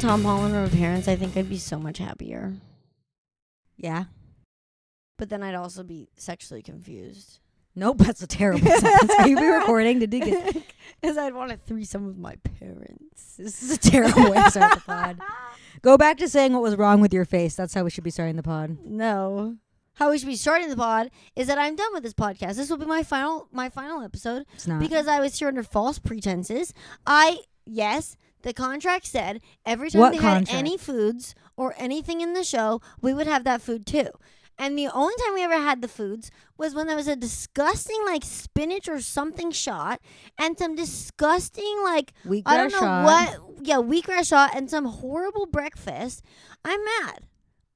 Tom Holland were my parents, I think I'd be so much happier. Yeah. But then I'd also be sexually confused. Nope, that's a terrible sentence. Are you re-recording? Did you get? Because I'd want a threesome with my parents. This is a terrible way to start the pod. Go back to saying what was wrong with your face. That's how we should be starting the pod. No. How we should be starting the pod is that I'm done with this podcast. This will be my final episode. It's not. Because I was here under false pretenses. Yes, the contract said every time What they contract? had any foods or anything in the show, we would have that food too. And the only time we ever had the foods was when there was a disgusting like spinach or something shot and some disgusting like Wheatgrass I don't know shot. what. Yeah, wheatgrass shot and some horrible breakfast. I'm mad.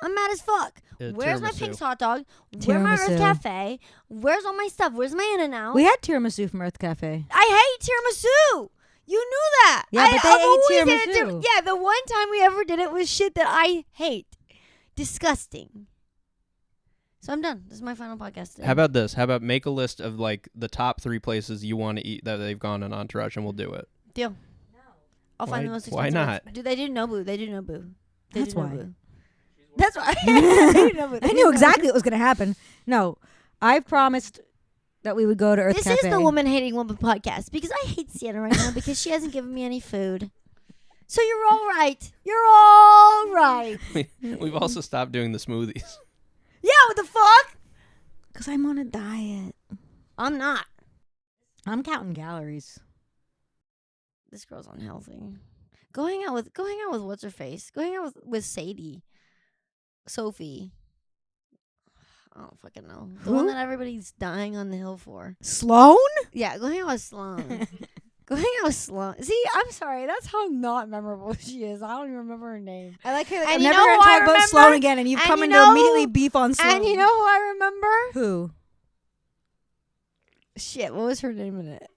I'm mad as fuck. Where's my tiramisu. Pink's hot dog? Where's my Earth Tiramisu. Cafe? Where's all my stuff? Where's my In-N-Out? We had tiramisu from Earth Cafe. I hate tiramisu. You knew that. Yeah, but they I've ate always hated tiramisu. Yeah, the one time we ever did it was shit that I hate. Disgusting. So I'm done. This is my final podcast today. How about this? How about make a list of like the top 3 places you want to eat that they've gone in Entourage, and we'll do it. Deal. No. I'll find the most Why expensive not? ones. Do they do Nobu? They do Nobu. They That's do why. Nobu. That's why. They do Nobu. I knew exactly what was going to happen. No, I've promised that we would go to Earth This Cafe. is the Woman Hating Woman podcast because I hate Siena right now because she hasn't given me any food. So you're all right. You're all right. We've also stopped doing the smoothies. Yeah, what the fuck? Because I'm on a diet. I'm not. I'm counting calories. This girl's unhealthy. Go hang out with what's her face? Go hang out with Sadie. Sophie. I don't fucking know. The one Who? that everybody's dying on the hill for. Sloan? Yeah, go hang out with Sloan. Go hang out with Sloan. See, I'm sorry. That's how not memorable she is. I don't even remember her name. I like her. And I'm you never know going who to I talk about remember? Sloan again, and you've And come you in know to who- immediately beef on Sloan. And you know who I remember? Who? Shit, what was her name in it?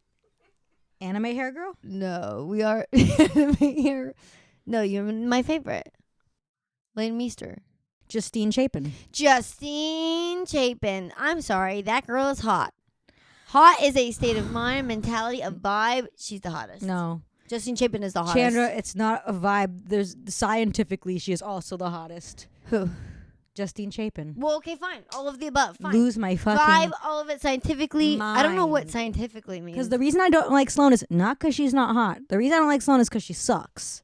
Anime hair girl? No, we are here. No, you're my favorite. Lane Meester. Justine Chapin. Justine Chapin. I'm sorry, that girl is hot. Hot is a state of mind, mentality, a vibe. She's the hottest. No. Justine Chapin is the hottest. Chandra, it's not a vibe. There's scientifically, she is also the hottest. Who? Justine Chapin. Well, okay, fine. All of the above. Fine. Lose my fucking Vibe, all of it scientifically. I don't know what mind. scientifically means. Because the reason I don't like Sloan is not because she's not hot. The reason I don't like Sloan is because she sucks.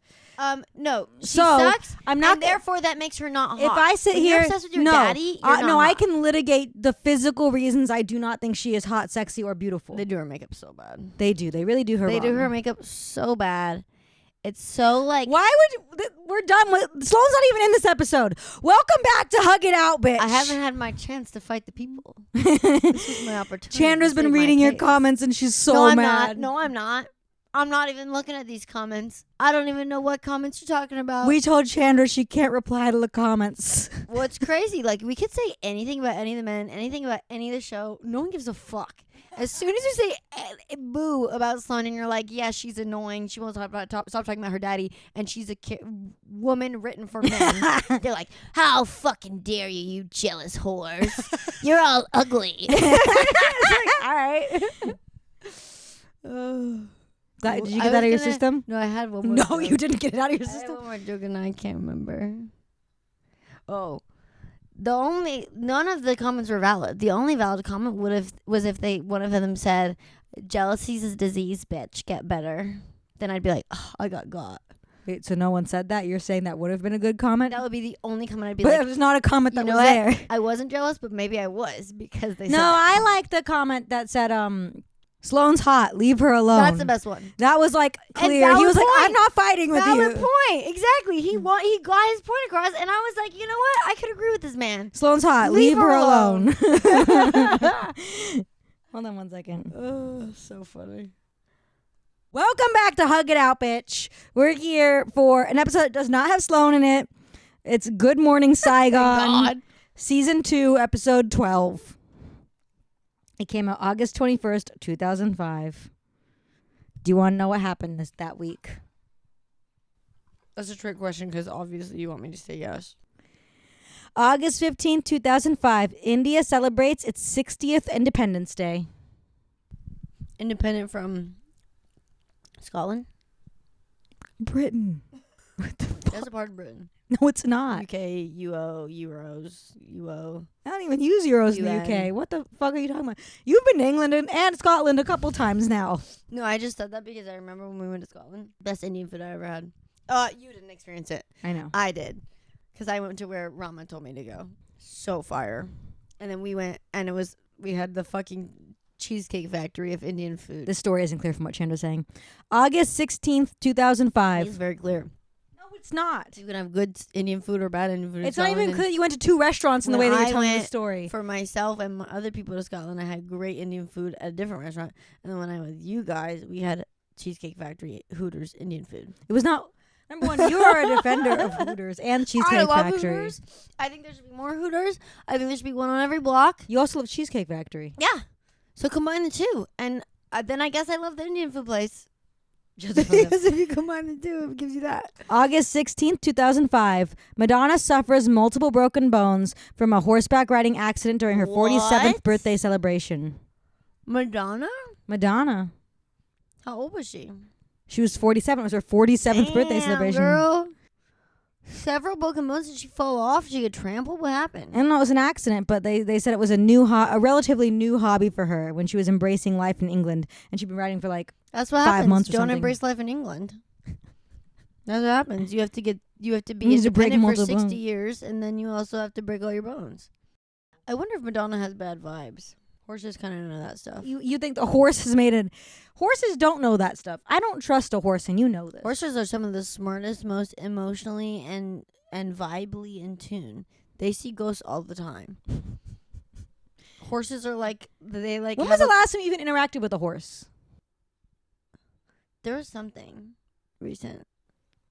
No, she So, sucks. I'm not and therefore that makes her not hot. If I sit When here, you're obsessed with your no, daddy, you're not no, I hot. can litigate the physical reasons I do not think she is hot, sexy, or beautiful. They do her makeup so bad. They do. They really do her. They do wrong. her makeup so bad. It's so like Why would we're done with Sloan's not even in this episode. Welcome back to Hug It Out, bitch. I haven't had my chance to fight the people. This was my opportunity. Chandra's to been save my reading your case. comments and she's so no, I'm mad. not. No, I'm not. I'm not even looking at these comments. I don't even know what comments you're talking about. We told Chandra she can't reply to the comments. What's crazy? Like we could say anything about any of the men, anything about any of the show. No one gives a fuck. As soon as you say boo about Sloan and you're like, yeah, she's annoying. She won't stop talking about her daddy, and she's a woman written for men. They're like, how fucking dare you, you jealous whores? You're all ugly. It's like, all right. Did you get that out of your system? No, I had one more. No, joke. you didn't get it out of your I had system. one more joke and I can't remember. Oh. None of the comments were valid. The only valid comment was if one of them said, jealousy's a disease, bitch, get better. Then I'd be like, oh, I got. Wait, so no one said that? You're saying that would have been a good comment? That would be the only comment I'd be But like, it was not a comment that you know was what? there. I wasn't jealous, but maybe I was because they said No, that. I like the comment that said, Sloan's hot, leave her alone. That's the best one. That was like And clear. He valid was like, point. I'm not fighting with you. Valid point. Exactly. He got his point across, and I was like, you know what? I could agree with this man. Sloan's hot, leave her alone. Hold on one second. Oh, so funny. Welcome back to Hug It Out, bitch. We're here for an episode that does not have Sloan in it. It's Good Morning Saigon, God. Season 2, Episode 12. It came out August 21st, 2005. Do you want to know what happened that week? That's a trick question because obviously you want me to say yes. August 15th, 2005, India celebrates its 60th Independence Day. Independent from Scotland? Britain. What the fuck? That's a part of Britain. No, it's not. UK, UO, Euros, UO. I don't even use euros in the UN. UK. What the fuck are you talking about? You've been to England and Scotland a couple times now. No, I just said that because I remember when we went to Scotland. Best Indian food I ever had. You didn't experience it. I know. I did. Because I went to where Rama told me to go. So fire. And then we went, and we had the fucking Cheesecake Factory of Indian food. This story isn't clear from what Chandra's saying. August 16th, 2005. It's very clear. No, it's not. You can have good Indian food or bad Indian food. It's not even clear. You went to 2 restaurants in the way When that you're I telling the went story. For myself and my other people to Scotland, I had great Indian food at a different restaurant. And then when I was with you guys, we had Cheesecake Factory, Hooters, Indian food. It was not. Number one, you are a defender of Hooters and Cheesecake I love Factory. Hooters. I think there should be more Hooters. I think there should be one on every block. You also love Cheesecake Factory. Yeah. So combine the two. And then I guess I love the Indian food place. Just for the- Because if you combine the two, it gives you that. August 16th, 2005. Madonna suffers multiple broken bones from a horseback riding accident during her 47th What? birthday celebration. Madonna? Madonna. How old was she? She was 47. It was her 47th birthday Damn, celebration. Girl. Several broken bones. Did she fall off? Did she get trampled? What happened? I don't know, it was an accident, but they said it was a relatively new hobby for her when she was embracing life in England, and she'd been riding for like That's what 5 happens. months or Don't something. embrace life in England. That's what happens. You have to be Means to break independent for multiple 60 bones. years, and then you also have to break all your bones. I wonder if Madonna has bad vibes. Horses kind of know that stuff. You think the horse has made it? Horses don't know that stuff. I don't trust a horse, and you know this. Horses are some of the smartest, most emotionally and vibely in tune. They see ghosts all the time. Horses are like they like. When have was the a- last time you even interacted with a horse? There was something recent.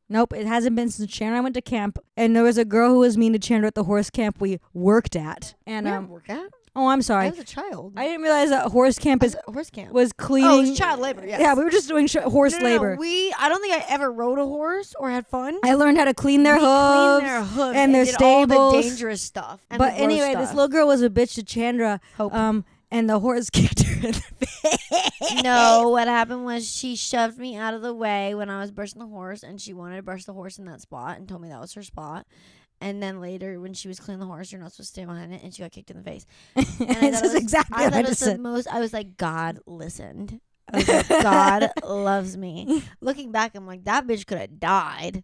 Nope, it hasn't been since Chandra and I went to camp, and there was a girl who was mean to Chandra at the horse camp we worked at. And We didn't work at. oh, I'm I sorry, was a child. I didn't realize that horse camp I was at horse camp. was Oh, cleaning. it's child labor. Yes. Yeah, we were just doing horse No, labor. I don't think I ever rode a horse or had fun. I learned how to clean their We hooves. cleaned their hooves and their did all the stables. dangerous stuff. And But the gross anyway, stuff. this little girl was a bitch to Chandra. Hope. And the horse kicked her in the face. No, what happened was she shoved me out of the way when I was brushing the horse, and she wanted to brush the horse in that spot and told me that was her spot. And then later, when she was cleaning the horse, you're not supposed to stay behind it, and she got kicked in the face. And I This thought is it was- exactly I what thought I it was just the said. most. I was like, God listened. I was like, God loves me. Looking back, I'm like, that bitch could have died.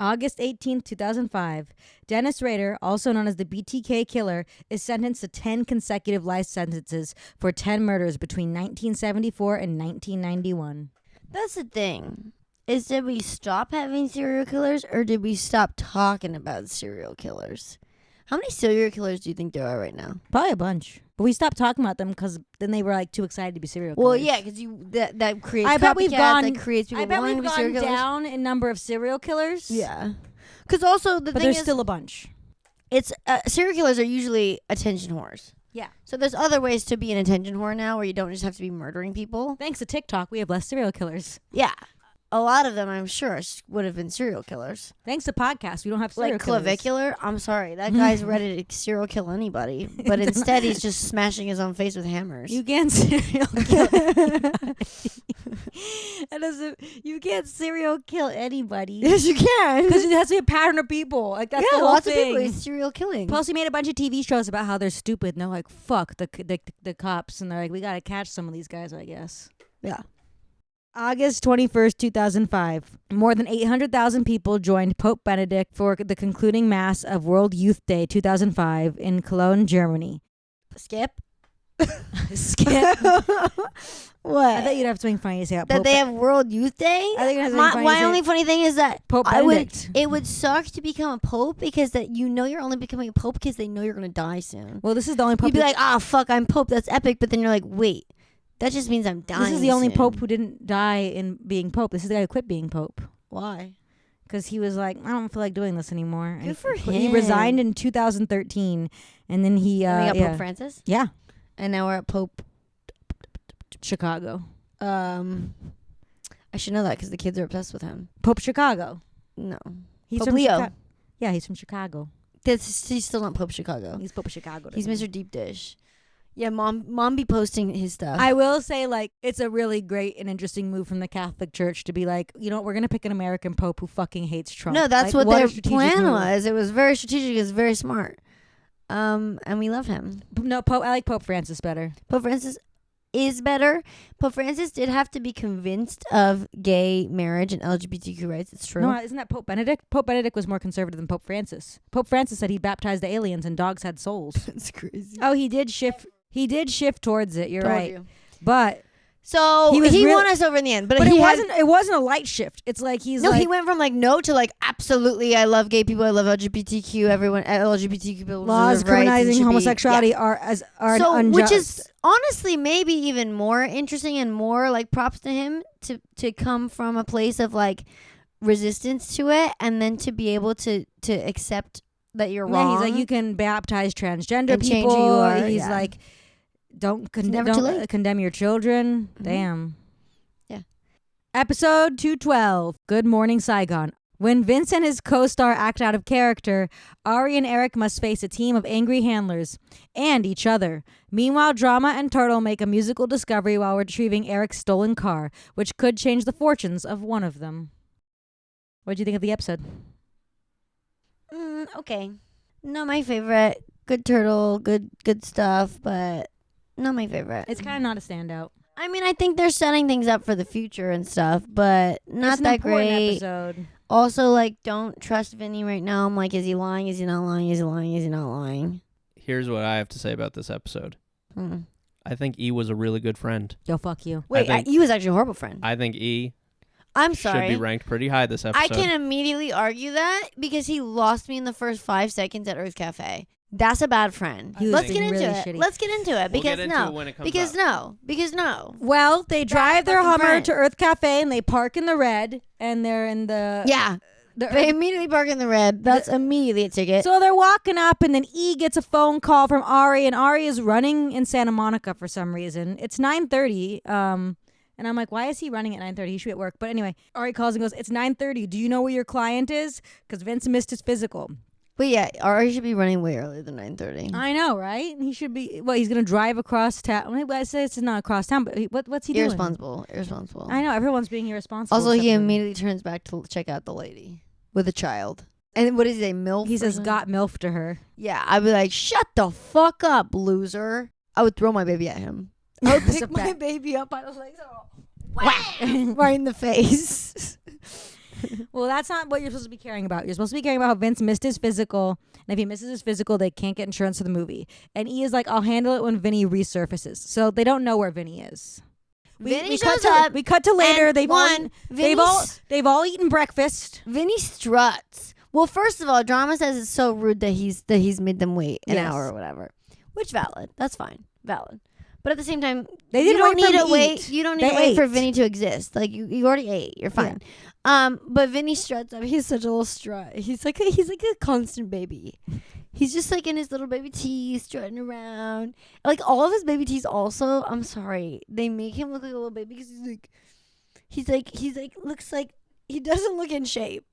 August 18th, 2005. Dennis Rader, also known as the BTK killer, is sentenced to 10 consecutive life sentences for 10 murders between 1974 and 1991. That's the thing. Did we stop having serial killers, or did we stop talking about serial killers? How many serial killers do you think there are right now? Probably a bunch. But we stopped talking about them because then they were like too excited to be serial killers. Well, yeah, because that creates. I bet we've copycats, gone- That creates people I bet wanting we've to be serial gone killers. down in number of serial killers. Yeah, because also the But thing there's is, still a bunch. it's serial killers are usually attention whores. Yeah. So there's other ways to be an attention whore now, where you don't just have to be murdering people. Thanks to TikTok, we have less serial killers. Yeah, a lot of them, I'm sure, would have been serial killers. Thanks to podcasts, we don't have serial Like killers. Clavicular, I'm sorry, that guy's ready to serial kill anybody, but instead he's just smashing his own face with hammers. You can't serial kill anybody. You can't serial kill anybody. Yes, you can. Because it has to be a pattern of people. Like that's Yeah, the whole lots thing. of people is serial killing. Plus, he made a bunch of TV shows about how they're stupid, and they're like, "Fuck the cops," and they're like, "We gotta catch some of these guys, I guess." Yeah. August 21st, 2005. More than 800,000 people joined Pope Benedict for the concluding Mass of World Youth Day 2005 in Cologne, Germany. Skip. Skip. What? I thought you'd have something funny to say about that Pope they have World Youth Day? I think it has my something funny my to say. only funny thing is that Pope I would, Benedict. it would suck to become a pope because that you're only becoming a pope because they know you're going to die soon. Well, this is the only Pope. You'd be like, fuck, I'm pope. That's epic. But then you're like, wait, that just means I'm dying. this is the only soon. Pope who didn't die in being Pope. This is the guy who quit being Pope. Why? Because he was like, I don't feel like doing this anymore. And Good for He him. resigned in 2013, and then he And we got yeah. Pope Francis, Yeah, and now we're at Pope. Chicago. I should know that because the kids are obsessed with him. Pope Chicago. No, He's Pope from Leo. Yeah, he's from Chicago. he's still not Pope Chicago. He's Pope Chicago. He's Mr. Deep Dish. Yeah, mom be posting his stuff. I will say, like, it's a really great and interesting move from the Catholic Church to be like, you know what, we're going to pick an American pope who fucking hates Trump. No, that's like, what their a strategic plan move. was. It was very strategic. It was very smart. And we love him. No, I like Pope Francis better. Pope Francis is better. Pope Francis did have to be convinced of gay marriage and LGBTQ rights. It's true. No, isn't that Pope Benedict? Pope Benedict was more conservative than Pope Francis. Pope Francis said he baptized the aliens and dogs had souls. That's crazy. Oh, he did shift. He did shift towards it. You're Told right. you. But So he won us over in the end. But it he wasn't. It wasn't a light shift. It's like he's No, like, he went from like no to like absolutely. I love gay people. I love LGBTQ. Everyone LGBTQ people laws deserve rights and criminalizing should be- homosexuality yeah. are So, unjust. which is honestly maybe even more interesting and more like props to him to come from a place of like resistance to it and then to be able to accept that you're wrong. He's like, you can baptize transgender And change people. who you are, He's yeah. like, don't never too late. condemn your children. Mhm. Damn. Yeah. Episode 212. Good Morning Saigon. When Vince and his co-star act out of character, Ari and Eric must face a team of angry handlers and each other. Meanwhile, Drama and Turtle make a musical discovery while retrieving Eric's stolen car, which could change the fortunes of one of them. What did you think of the episode? Okay. Not my favorite. Good turtle, good stuff, but not my favorite. It's kind of not a standout. I mean, I think they're setting things up for the future and stuff, but not It's an that important great. episode. Also, like, don't trust Vinny right now. I'm like, is he lying? Is he not lying? Is he lying? Is he not lying? Here's what I have to say about this episode. Hmm. I think E was a really good friend. Yo, fuck you. Wait, think- he was actually a horrible friend. I think E I'm should sorry. be ranked pretty high this episode. I can immediately argue that because he lost me in the first 5 seconds at Earth Cafe. That's a bad friend. He was Let's being get into really it. shitty. Let's get into it We'll because get into no. it when it comes Because up. no. Because no. Well, they drive their fucking Hummer friend. to Earth Cafe and they park in the red and they're in the Yeah. the They Earth- immediately park in the red. That's immediately a ticket. So they're walking up and then E gets a phone call from Ari and Ari is running in Santa Monica for some reason. It's 9:30. And I'm like, why is he running at 9:30? He should be at work. But anyway, Ari calls and goes, it's 9:30. Do you know where your client is? Because Vince missed his physical. But yeah, Ari should be running way earlier than 9:30. I know, right? He should be. Well, he's gonna drive across town. I say it's not across town, but what's he doing? Irresponsible. I know everyone's being irresponsible. Also, he except for- immediately turns back to check out the lady with a child. And what does he say? MILF? He or says, something? "Got MILF to her." Yeah, I'd be like, shut the fuck up, loser. I would throw my baby at him. I would It's a pick my fact. baby up by the legs. Wham! Right in the face. Well, that's not what you're supposed to be caring about. You're supposed to be caring about how Vince missed his physical, and if he misses his physical, they can't get insurance for the movie. And E is like, "I'll handle it when Vinny resurfaces." So they don't know where Vinny is. Vinny cut shows to, up, we cut to later. and They've all eaten breakfast. Vinny struts. Well, first of all, Drama says it's so rude that he's made them wait an Yes. hour or whatever. Which valid. That's fine. Valid. But at the same time, They you didn't don't wait for need him to to wait. eat. You don't need They to wait for ate. Vinny to exist. Like you already ate. You're fine. But Vinny struts up. He's such a little strut. He's like a constant baby. He's just like in his little baby tees strutting around. Like all of his baby tees also, I'm sorry, they make him look like a little baby because he's like looks like he doesn't look in shape.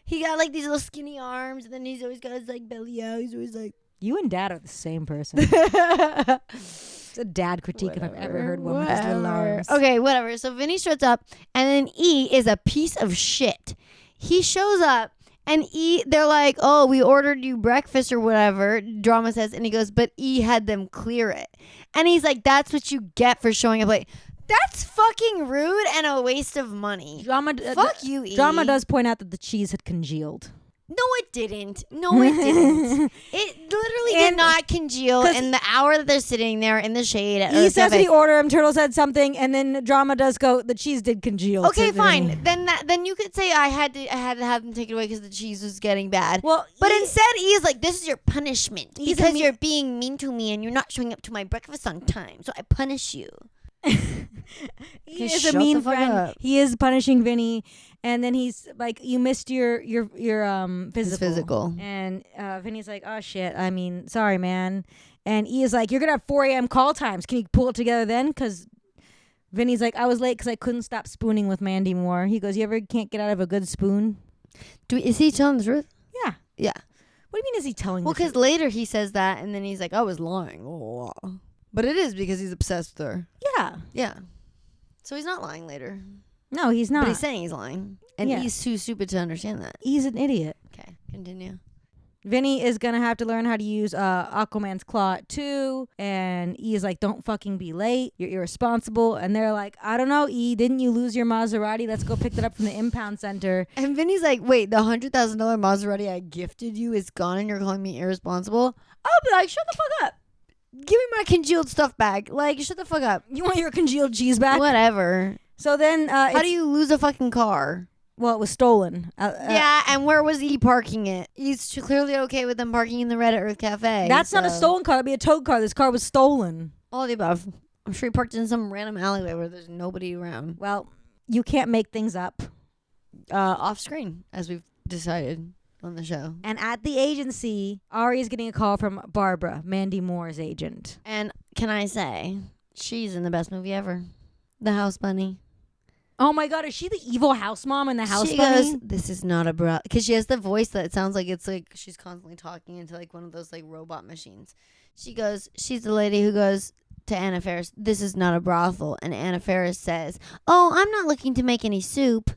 He got like these little skinny arms and then he's always got his like belly out. He's always like You and Dad are the same person. It's a dad critique if I've ever heard one with his little arms. Okay, whatever. So Vinny struts up, and then E is a piece of shit. He shows up, and E, they're like, "Oh, we ordered you breakfast or whatever." Drama says, and he goes, "But E had them clear it," and he's like, "That's what you get for showing up late." That's fucking rude and a waste of money. Fuck you, E. Drama does point out that the cheese had congealed. No, it didn't. No, it didn't. It literally did And- not congeal 'cause in the hour that they're sitting there in the shade at He Earth says Cafe. he ordered him. Turtle said something, and then Drama does go. The cheese did congeal. Okay, So fine. Then you could say I had to have them take it away because the cheese was getting bad. Well, But E- instead, he is like, "This is your punishment He's a because mean- you're being mean to me and you're not showing up to my breakfast on time. So I punish you." he Just is shut a mean the fuck friend. up. He is punishing Vinny, and then he's like, "You missed your physical." His physical. And Vinny's like, "Oh shit! I mean, sorry, man." And E is like, "You're gonna have 4 a.m. call times. Can you pull it together then?" Because Vinny's like, "I was late because I couldn't stop spooning with Mandy Moore." He goes, "You ever can't get out of a good spoon?" Is he telling the truth? Yeah. Yeah. What do you mean? Is he telling? Well, the truth? because later he says that, and then he's like, "I was lying." Oh. But it is because he's obsessed with her. Yeah. Yeah. So he's not lying later. No, he's not. But he's saying he's lying. And Yeah. he's too stupid to understand that. He's an idiot. Okay, continue. Vinny is going to have to learn how to use Aquaman's claw too. And E is like, don't fucking be late. You're irresponsible. And they're like, I don't know, E, didn't you lose your Maserati? Let's go pick that up from the impound center. And Vinny's like, wait, the $100,000 Maserati I gifted you is gone and you're calling me irresponsible? I'll be like, shut the fuck up. Give me my congealed stuff back. Like, shut the fuck up. You want your congealed cheese back? Whatever. So then... How do you lose a fucking car? Well, it was stolen. Yeah, and where was he parking it? He's clearly okay with them parking in the Red Earth Cafe. That's not a stolen car. That'd be a towed car. This car was stolen. All of the above. I'm sure he parked in some random alleyway where there's nobody around. Well, you can't make things up. Off screen, as we've decided on the show. And at the agency, Ari is getting a call from Barbara, Mandy Moore's agent. And can I say, she's in the best movie ever. The House Bunny. Oh my God, is she the evil house mom in the house She bunny? goes, this is not a bra. Because she has the voice that sounds like it's like she's constantly talking into like one of those like robot machines. She goes, she's the lady who goes to Anna Faris, this is not a brothel. And Anna Faris says, oh, I'm not looking to make any soup.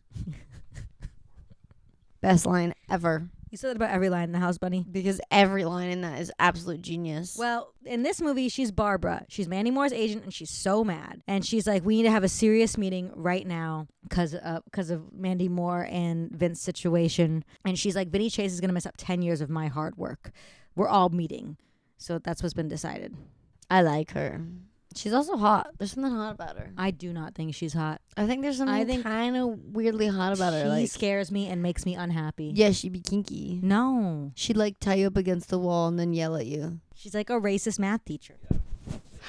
Best line ever. You said that about every line in the house bunny. Because every line in that is absolute genius. Well, in this movie, she's Barbara. She's Mandy Moore's agent, and she's so mad. And she's like, we need to have a serious meeting right now because of Mandy Moore and Vince's situation. And she's like, Vinny Chase is going to mess up 10 years of my hard work. We're all meeting. So that's what's been decided. I like her. She's also hot. There's something hot about her. I do not think she's hot. I think there's something kind of weirdly hot about her. She Like, scares me and makes me unhappy. yeah, she'd be kinky. No. She'd like tie you up against the wall and then yell at you. She's like a racist math teacher.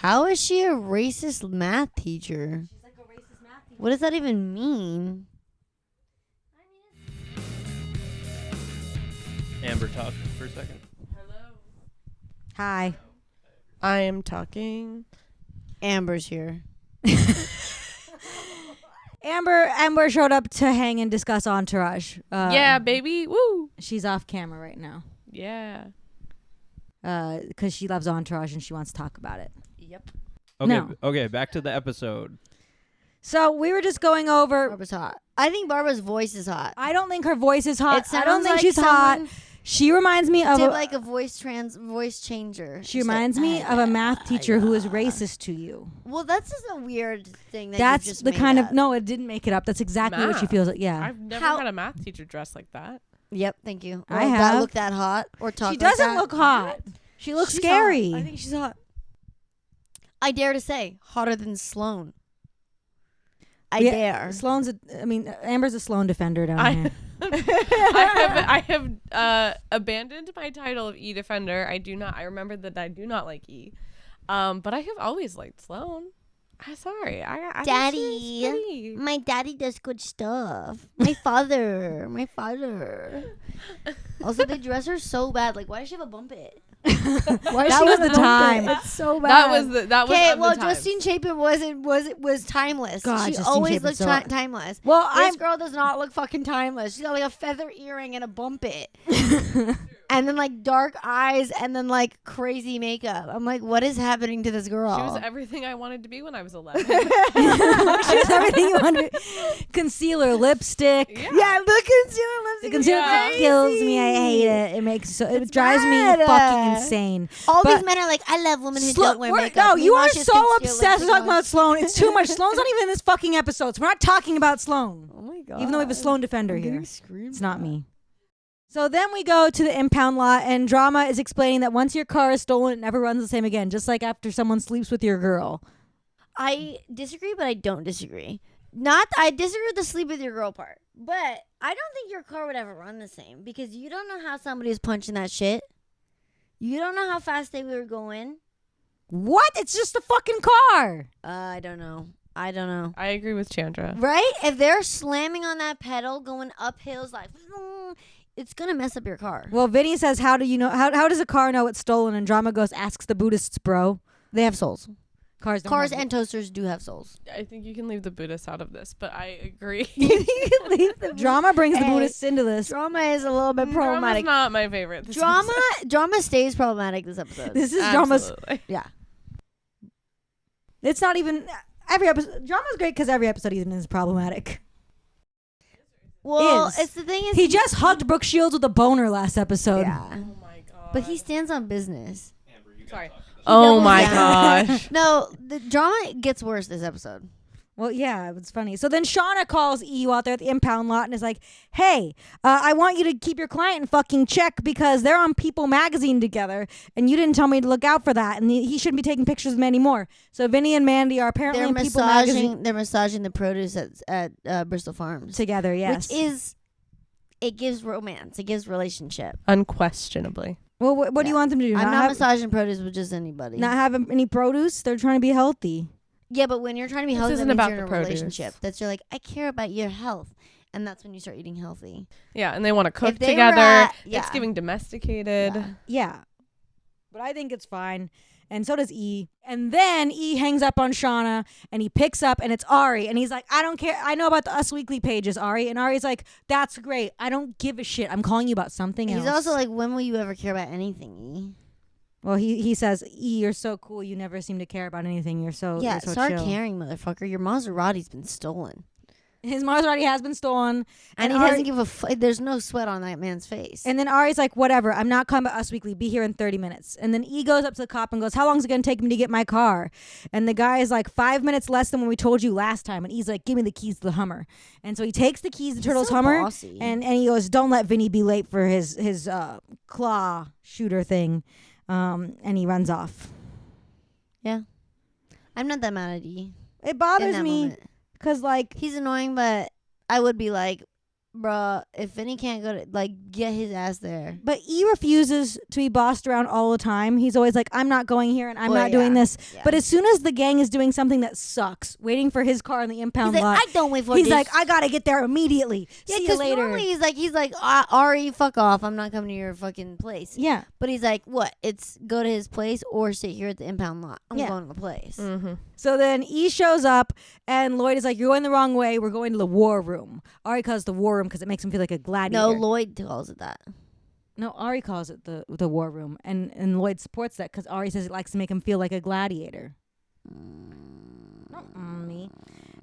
How is she a racist math teacher? She's like a racist math teacher. What does that even mean? Amber, talk for a second. Hi. I am talking. Amber's here. Amber showed up to hang and discuss Entourage. Yeah, baby. Woo. She's off camera right now. Yeah. Because she loves Entourage and she wants to talk about it. Yep. Okay, No. okay, back to the episode. So we were just going over. Barbara's hot. I think Barbara's voice is hot. I don't think her voice is hot. It I don't sounds think like she's hot. someone She reminds me of did like a voice changer. She She's like, reminds me of a math teacher who is racist to you. Well, that's just a weird thing. That's you just the made kind up. of no, it didn't make it up. That's exactly what she Math. feels like. Yeah, I've never How- had a math teacher dressed like that. Yep, thank you. I Or have. That look that hot or talk. she like doesn't that. look hot. She looks She's scary. hot. I think she's hot. I dare to say hotter than Sloane. I dare. Sloane's. Amber's a Sloane defender down here. I have abandoned my title of E defender. I remember that I do not like E. But I have always liked Sloane. I'm sorry. I think Daddy. she's pretty. My daddy does good stuff. My father. Also, they dress her so bad. Like, why does she have a bump it? Why That was the time. It's so bad. That was Okay, of well, the times. Justine Chapin was timeless. God, she Justine always Chapin's looked so- timeless. Well, This girl does not look fucking timeless. She's got like a feather earring and a bump it. And then like dark eyes and then like crazy makeup. I'm like, what is happening to this girl? She was everything I wanted to be when I was 11. she was everything you wanted. Concealer, lipstick. Yeah, the concealer lipstick. The concealer Yeah. kills me. I hate it. It drives bad. me fucking insane. All But- these men are like, I love women who Slo- don't wear we're- makeup. No, you Meanwhile, are she has so concealer obsessed with lipstick talking on. about Sloane. It's too much. Sloane's not even in this fucking episode, so we're not talking about Sloane. Oh my god. Even though we have a Sloane defender I'm here. getting screamed It's not at. me. So then we go to the impound lot, and Drama is explaining that once your car is stolen, it never runs the same again, just like after someone sleeps with your girl. I disagree, but I don't disagree. I disagree with the sleep with your girl part, but I don't think your car would ever run the same because you don't know how somebody is punching that shit. You don't know how fast they were going. What? It's just a fucking car. I don't know. I agree with Chandra. Right? If they're slamming on that pedal, going up hills like, it's gonna mess up your car. Well, Vinny says, how do you know? How does a car know it's stolen? And Drama goes, asks the Buddhists, bro. They have souls. Cars don't Cars have- and toasters do have souls. I think you can leave the Buddhists out of this, but I agree. Drama brings the Hey, Buddhists into this. Drama is a little bit Drama's problematic. not my favorite. This Drama episode. Drama stays problematic this episode. This is Drama's. Absolutely. Yeah. It's not even every episode. Drama's great because every episode even is problematic. Well, Is. it's the thing is He just hugged Brooke Shields with a boner last episode. Yeah. Oh my god. But he stands on business. Sorry. Oh doubles my down. gosh. No, the drama gets worse this episode. Well, yeah, it's funny. So then Shauna calls EU out there at the impound lot and is like, hey, I want you to keep your client in fucking check because they're on People magazine together and you didn't tell me to look out for that and he shouldn't be taking pictures of them anymore. So Vinny and Mandy are apparently They're in People magazine They're massaging the produce at Bristol Farms together, yes. which is, it gives romance. It gives relationship. Unquestionably. Well, what do you want them to do? I'm not have, massaging produce with just anybody. not have any produce? They're trying to be healthy. Yeah, but when you're trying to be This healthy, that isn't means about you're in the a produce. relationship. That's you're like, I care about your health. And that's when you start eating healthy. Yeah, and they want to cook If they were together. at- It's yeah. giving domesticated. Yeah. Yeah. But I think it's fine. And so does E. And then E hangs up on Shauna and he picks up and it's Ari. And he's like, I don't care. I know about the Us Weekly pages, Ari. And Ari's like, that's great. I don't give a shit. I'm calling you about something else. He's also like, when will you ever care about anything, E? well, he says, E, you're so cool. You never seem to care about anything. You're so Yeah, you're so start chill. caring, motherfucker. Your Maserati's been stolen. His Maserati has been stolen. And he Ari- doesn't give a there's no sweat on that man's face. And then Ari's like, whatever, I'm not coming to Us Weekly. Be here in 30 minutes. And then E goes up to the cop and goes, how long is it going to take me to get my car? And the guy is like, 5 minutes less than when we told you last time. And E's like, give me the keys to the Hummer. And so he takes the keys to He's Turtle's so Hummer. bossy. And he goes, don't let Vinny be late for his claw shooter thing. And he runs off. yeah. I'm not that mad at E. It In bothers that me moment. because, like, He's annoying, but I would be like, bruh, if Vinny can't go to, like, get his ass there. but E refuses to be bossed around all the time. He's always like, I'm not going here and I'm Well, not doing yeah. this. Yeah. But as soon as the gang is doing something that sucks, waiting for his car in the impound he's like, lot, I don't wait for he's this. like, I gotta get there immediately. yeah, See you 'cause later. normally he's like, Ari, fuck off. I'm not coming to your fucking place. Yeah. But he's like, what? It's go to his place or sit here at the impound lot. I'm Yeah. going to the place. Mm-hmm. So then E shows up and Lloyd is like, you're going the wrong way. We're going to the war room. Ari calls it the war room because it makes him feel like a gladiator. No, Lloyd calls it that. No, Ari calls it the war room. And Lloyd supports that because Ari says it likes to make him feel like a gladiator. Not me.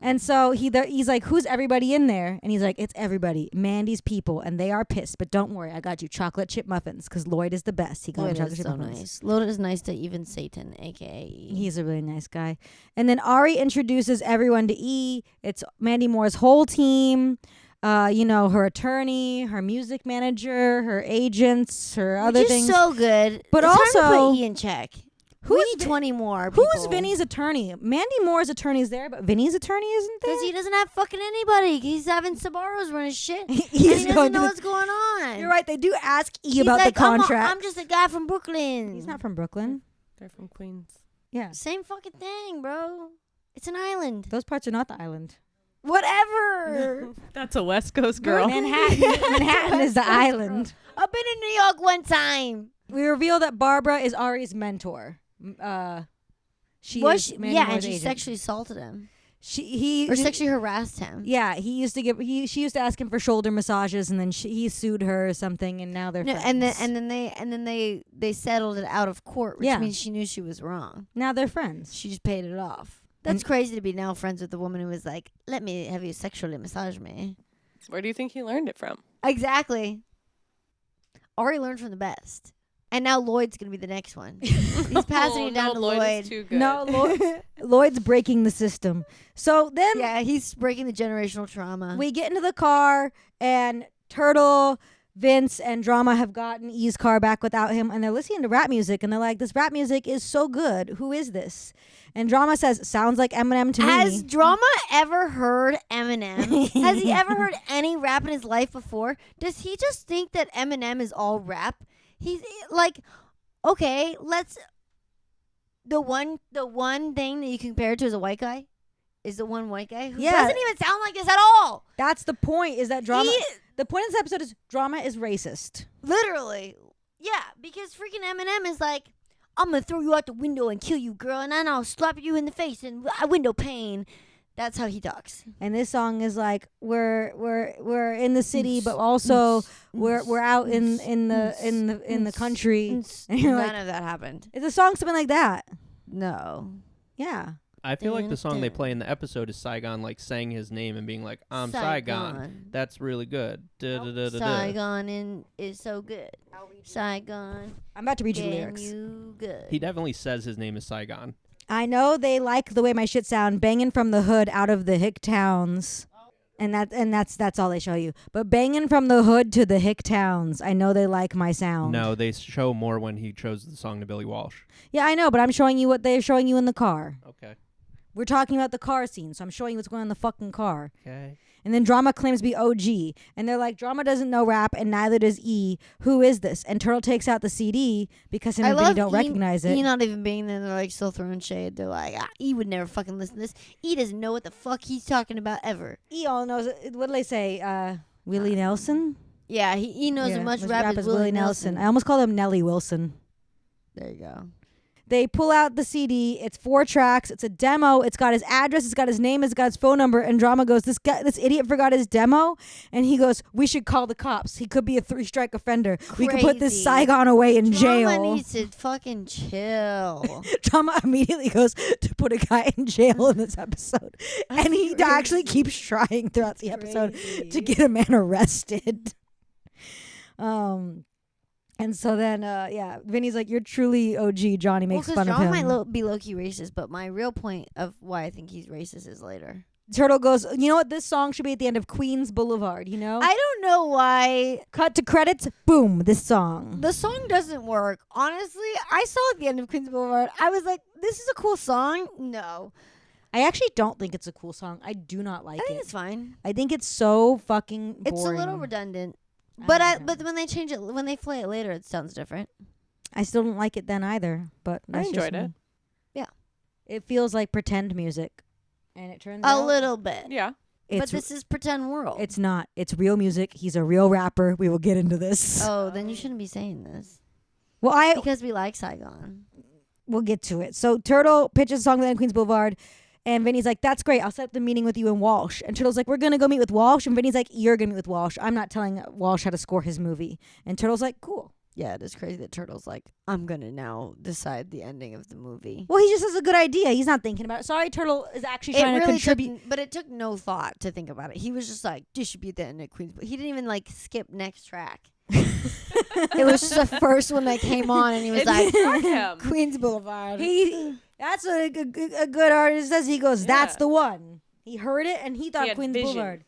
And so he's like, who's everybody in there? And he's like, it's everybody. Mandy's people. And they are pissed. But don't worry, I got you chocolate chip muffins because Lloyd is the best. He got Lloyd chocolate is chip so muffins. nice. Lloyd is nice to even Satan, a.k.a. He's a really nice guy. And then Ari introduces everyone to E. It's Mandy Moore's whole team. Her attorney, her music manager, her agents, her other Which things. is so good. But it's time to also- put E in check. Who We is need Vi- 20 more people. Who's Vinny's attorney? Mandy Moore's attorney is there, but Vinny's attorney isn't there. Because he doesn't have fucking anybody. He's having Sabaros run his shit. and He's he doesn't going to know the- what's going on. You're right. They do ask E He's about like, the contract. I'm just a guy from Brooklyn. He's not from Brooklyn. They're from Queens. Yeah, Same fucking thing, bro. It's an island. those parts are not the island. Whatever. That's a West Coast girl. Manhattan is the island. I've been in New York one time. We reveal that Barbara is Ari's mentor. She Was is Mandy yeah, and Moore's she agent. sexually assaulted him. He Or sexually harassed him. Yeah, she used to ask him for shoulder massages, and then he sued her or something, and now they're No, friends. and then they settled it out of court, which Yeah. means she knew she was wrong. now they're friends. She just paid it off. That's crazy to be now friends with the woman who was like, "Let me have you sexually massage me." Where do you think he learned it from? Exactly. Ari learned from the best, and now Lloyd's gonna be the next one. He's passing it down to Lloyd. Lloyd. Is too good. No, Lloyd's breaking the system. So then Yeah, he's breaking the generational trauma. we get into the car, and Turtle, Vince, and Drama have gotten E's car back without him, and they're listening to rap music, and they're like, "This rap music is so good. Who is this?" And Drama says, "Sounds like Eminem to Has me." Drama ever heard Eminem? Has he ever heard any rap in his life before? Does he just think that Eminem is all rap? He's like, okay, let's. The one thing that you compare it to as a white guy is the one white guy who Yeah. doesn't even sound like this at all. That's the point. Is that Drama? He- The point of this episode is Drama is racist. Literally, yeah, because freaking Eminem is like, I'm gonna throw you out the window and kill you, girl, and then I'll slap you in the face and window pane. That's how he talks. And this song is like we're in the city, but also we're out in the country. And you're None like, of that happened. it's a song something like that. No. Yeah. I feel like the song they play in the episode is Saigon, like saying his name and being like, "I'm Saigon." That's really good. Saigon is so good. Saigon. I'm about to read you the getting lyrics. you good. He definitely says his name is Saigon. I know they like the way my shit sound, banging from the hood out of the hick towns. And that's all they show you. But banging from the hood to the hick towns, I know they like my sound. No, they show more when he chose the song to Billy Walsh. Yeah, I know, but I'm showing you what they're showing you in the car. Okay. We're talking about the car scene, so I'm showing you what's going on in the fucking car. Okay. And then Drama claims to be OG. And they're like, Drama doesn't know rap, and neither does E. Who is this? And Turtle takes out the CD because him and Vinny don't recognize it. E not even being there. They're like still throwing shade. They're like, E would never fucking listen to this. E doesn't know what the fuck he's talking about ever. E all knows, what do they say? Willie Nelson? Yeah, he knows as much rap as Willie Nelson. I almost called him Nellie Wilson. There you go. They pull out the CD. It's 4 tracks. It's a demo. It's got his address. It's got his name. It's got his phone number. And Drama goes, this idiot forgot his demo. And he goes, we should call the cops. He could be a 3-strike offender. We could put this Crazy. Saigon away in jail. Drama needs to fucking chill. Drama immediately goes to put a guy in jail in this episode. And he actually keeps trying throughout the episode to get a man arrested. And so then, Vinny's like, you're truly OG. Johnny makes fun of him. Drama might be low-key racist, but my real point of why I think he's racist is later. Turtle goes, you know what? This song should be at the end of Queens Boulevard, you know? I don't know why. Cut to credits. Boom, this song. The song doesn't work. Honestly, I saw at the end of Queens Boulevard, I was like, this is a cool song. No. I actually don't think it's a cool song. I do not like I think it. it's fine. I think it's so fucking boring. It's a little redundant. I But when they change it, when they play it later, it sounds different. I still don't like it then either. But I that's just enjoyed it. me. Yeah. It feels like pretend music. And it turns A out little bit. Yeah. But this is pretend world. it's not. It's real music. He's a real rapper. We will get into this. Oh, then you shouldn't be saying this. Well, Because we like Saigon. we'll get to it. So Turtle pitches a song with Queens Boulevard. And Vinny's like, that's great. I'll set up the meeting with you and Walsh. And Turtle's like, we're going to go meet with Walsh. And Vinny's like, you're going to meet with Walsh. I'm not telling Walsh how to score his movie. And Turtle's like, cool. Yeah, it is crazy that Turtle's like, I'm going to now decide the ending of the movie. Well, he just has a good idea. He's not thinking about it. Sorry, Turtle is actually trying to contribute. But it took no thought to think about it. He was just like, distribute the end of Queens. He didn't even like skip next track. It was just the first one that came on, and he was like, Fuck him. Queens Boulevard. That's what a good artist says. He goes, that's the one. He heard it, and he thought He had Queens vision. Boulevard.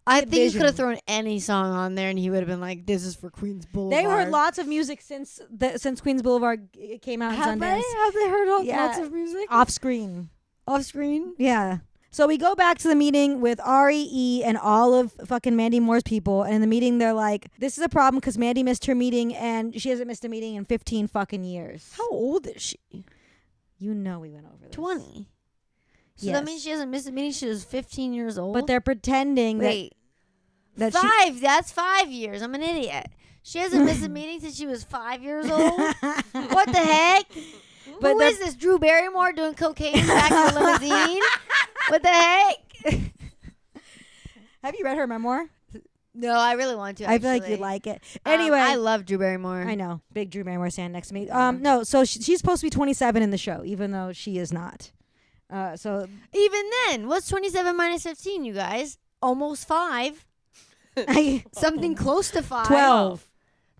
I think he vision. could have thrown any song on there, and he would have been like, this is for Queens Boulevard. They heard lots of music since Queens Boulevard came out Have on they? Sundance. Have they heard Yeah. lots of music? Off screen. Off screen? Yeah. So we go back to the meeting with Ari, E, and all of fucking Mandy Moore's people. And in the meeting, they're like, this is a problem because Mandy missed her meeting and she hasn't missed a meeting in 15 fucking years. How old is she? You know we went over this. 20. So Yes. that means she hasn't missed a meeting. She was 15 years old. But they're pretending Wait. that 5. That's 5 years. I'm an idiot. She hasn't missed a meeting since she was 5 years old. What the heck? But Who they're- is this? Drew Barrymore doing cocaine in the back of the limousine? What the heck? Have you read her memoir? No, I really want to. I feel like actually. you'd like it. Anyway. I love Drew Barrymore. I know. Big Drew Barrymore stand next to me. No, so she's supposed to be 27 in the show, even though she is not. So Even then, what's 27 minus 15, you guys? Almost 5. Something close to 5. 12.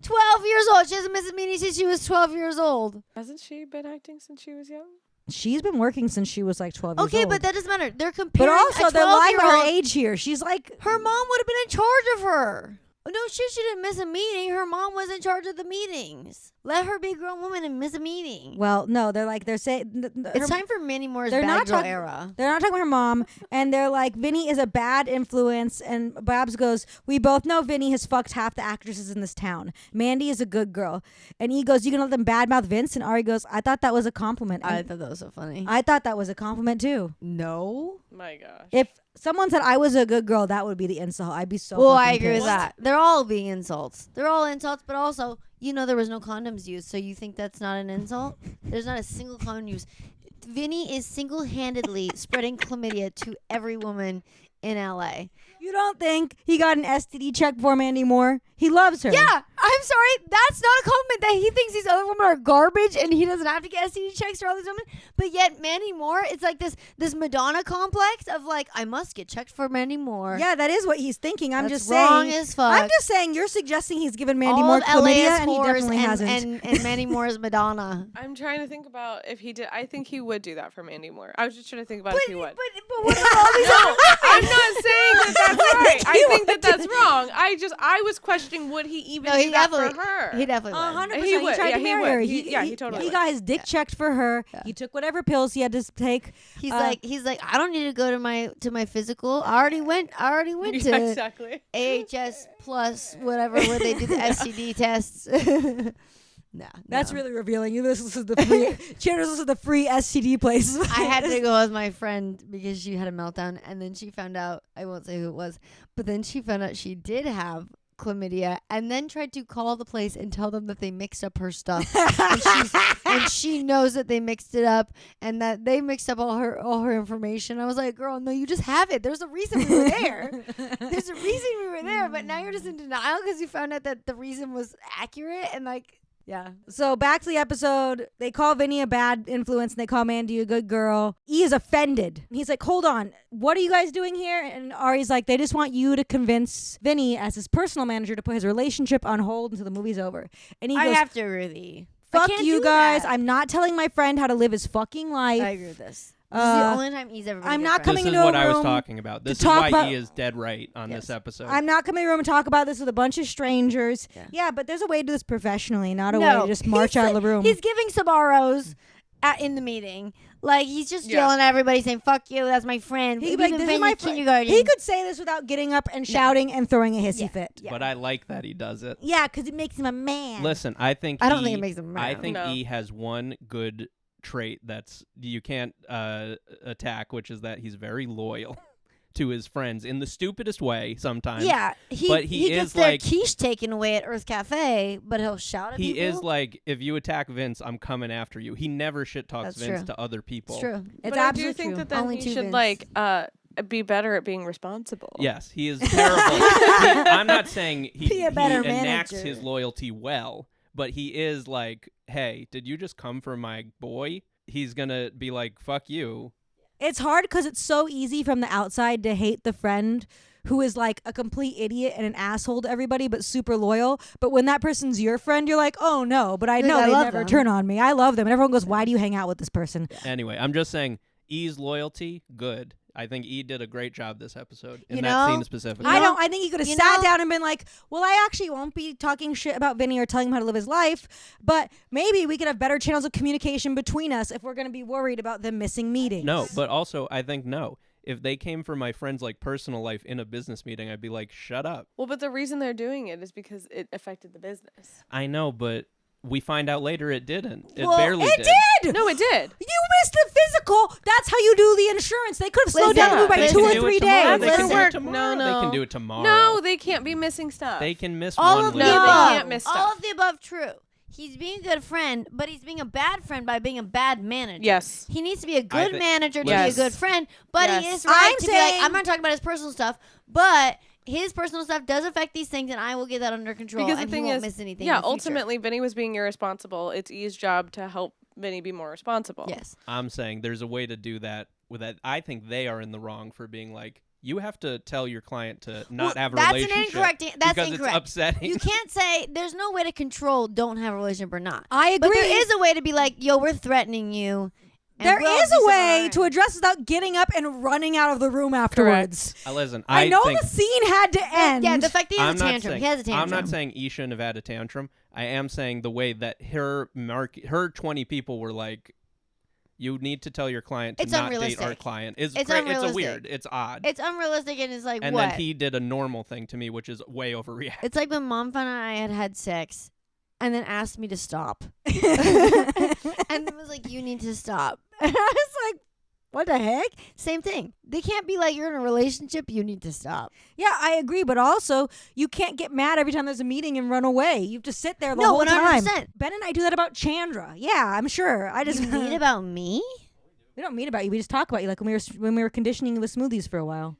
12 years old. She hasn't missed a meeting since she was 12 years old. Hasn't she been acting since she was young? She's been working since she was like 12 years Okay, old. but that doesn't matter. They're But comparing also, a they're lying about her 12-year-old. age here. She's like, Her mom would have been in charge of her. No shit, she didn't miss a meeting. Her mom was in charge of the meetings. Let her be a grown woman and miss a meeting. well, no, they're saying It's time for Mandy Moore's they're bad not girl talking- era. they're not talking about her mom, and they're like, Vinny is a bad influence, and Babs goes, we both know Vinny has fucked half the actresses in this town. Mandy is a good girl. And he goes, you gonna let them badmouth Vince? And Ari goes, I thought that was a compliment. I And thought that was so funny. I thought that was a compliment too. No. My gosh. If someone said I was a good girl, that would be the insult. I'd be so Well, fucking I agree with pissed. that. They're all being insults. They're all insults, but also, there was no condoms used, so you think that's not an insult? There's not a single condom used. Vinny is single-handedly spreading chlamydia to every woman in LA. You don't think he got an STD check for Mandy Moore? He loves her. Yeah, I'm sorry. That's not a compliment that he thinks these other women are garbage and he doesn't have to get STD checks for all these women. But yet Mandy Moore, it's like this Madonna complex of like, I must get checked for Mandy Moore. Yeah, that is what he's thinking. I'm That's just wrong saying. as fuck. I'm just saying you're suggesting he's given Mandy all Moore of chlamydia LA's and he whores definitely hasn't. And Mandy Moore is Madonna. I'm trying to think about if he did. I think he would do that for Mandy Moore. I was just trying to think about if he would. But what about all these No, I'm not saying that that's right. I he think would that that's wrong. I was questioning would he even do that for her? He definitely would. 100%. He He would. tried Yeah, to he marry would. her. He totally He would. got his dick checked for her. Yeah. He took whatever pills he had to take. He's like, I don't need to go to my physical. I already went Yeah, to exactly. AHS plus whatever where they do the STD tests. No, That's no. really revealing. You listen to the free. Chandra listens to the free STD place. I had to go with my friend because she had a meltdown, and then she found out. I won't say who it was, but then she found out she did have chlamydia, and then tried to call the place and tell them that they mixed up her stuff, and she knows that they mixed it up and that they mixed up all her information. I was like, girl, no, you just have it. There's a reason we were there. There's a reason we were there, but now you're just in denial because you found out that the reason was accurate and like. Yeah. So back to the episode. They call Vinny a bad influence and they call Mandy a good girl. E is offended. He's like, hold on. What are you guys doing here? And Ari's like, they just want you to convince Vinny as his personal manager to put his relationship on hold until the movie's over. And he I goes, have to agree with you. I fuck can't you do guys. that. I'm not telling my friend how to live his fucking life. I agree with this. This is the only time he's ever been I'm a good not friend. coming This is into a what I was room talking about. This is talk why about- E is dead right on Yes. this episode. I'm not coming in the room and talk about this with a bunch of strangers. Yeah. Yeah, but there's a way to do this professionally, not a No, way to just march out of the room. He's giving Sabaros in the meeting. Like, he's just Yeah. yelling at everybody saying, fuck you, that's my friend. He could We've be like, been this is friends my since friend. kindergarten. He could say this without getting up and shouting and throwing a hissy Yeah. fit. Yeah. But I like that he does it. Yeah, because it makes him a man. Listen, I think I don't think it makes him I mad. think No. E has one good trait that's you can't attack, which is that he's very loyal to his friends in the stupidest way sometimes. Yeah, But he he gets is their like- quiche taken away at Earth Cafe, but he'll shout at He people. is like, if you attack Vince, I'm coming after you. He never shit talks That's Vince true. to other people. It's true. It's But I do absolutely think true. that then Only he two should Vince. like be better at being responsible. Yes, he is terrible. I'm not saying Be a he better enacts manager. his loyalty well, but he is like, hey, did you just come for my boy? He's gonna be like, fuck you. It's hard because it's so easy from the outside to hate the friend who is like a complete idiot and an asshole to everybody, but super loyal. But when that person's your friend, you're like, oh no, but I Like, know I they love never them. turn on me. I love them. And everyone goes, why do you hang out with this person? Anyway, I'm just saying, E's loyalty, good. I think E did a great job this episode in You that know, scene specifically. I think he could have you sat know- down and been like, well, I actually won't be talking shit about Vinny or telling him how to live his life, but maybe we could have better channels of communication between us if we're going to be worried about them missing meetings. No, but also I think no. If they came for my friend's like personal life in a business meeting, I'd be like, shut up. Well, but the reason they're doing it is because it affected the business. I know, but we find out later it didn't. It Well, barely It did! No, it did. You missed the physical. That's how you do the insurance. They could have slowed down the Listen, movie by they 2 can or do it 3 tomorrow. days. They can Listen. do it tomorrow. No, They no. can do it tomorrow. No, they can't be missing stuff. They can miss all one of the little No, they above. can't miss All stuff. of the above true. He's being a good friend, but he's being a bad friend by being a bad manager. Yes. He needs to be a good thi- manager to Yes. be a good friend, but he Yes. is right I'm to be like, saying- I'm not talking about his personal stuff, but his personal stuff does affect these things, and I will get that under control, Because and the thing he won't is, miss anything. yeah, in the future. ultimately, Vinny was being irresponsible. It's E's job to help Vinny be more responsible. Yes. I'm saying there's a way to do that with that. I think they are in the wrong for being like, you have to tell your client to not Well, have a that's relationship. an incorrect. That's because incorrect. it's upsetting. You can't say there's no way to control don't have a relationship or not. I agree. But there is a way to be like, yo, we're threatening you. and There we'll is do a something way alright. to address without getting up and running out of the room afterwards. Listen, I know think, the scene had to end. Yeah, the fact that he has I'm a not tantrum. saying, He has a tantrum. I'm not saying E shouldn't have had a tantrum. I am saying the way that her 20 people were like, you need to tell your client to It's not date our unrealistic. client. It's It's it's a unrealistic. weird. It's odd. It's unrealistic and it's like, and what? then he did a normal thing to me, which is way overreact. It's like when Mom found out I had sex and then asked me to stop. and then was like, you need to stop. And I was like, what the heck? Same thing. They can't be like, you're in a relationship, you need to stop. Yeah, I agree, but also you can't get mad every time there's a meeting and run away. You have to sit there the No, whole 100%. time. Ben and I do that about Chandra. Yeah, I'm sure. I just You mean about me? we don't mean about you. We just talk about you, like when we were conditioning you with smoothies for a while.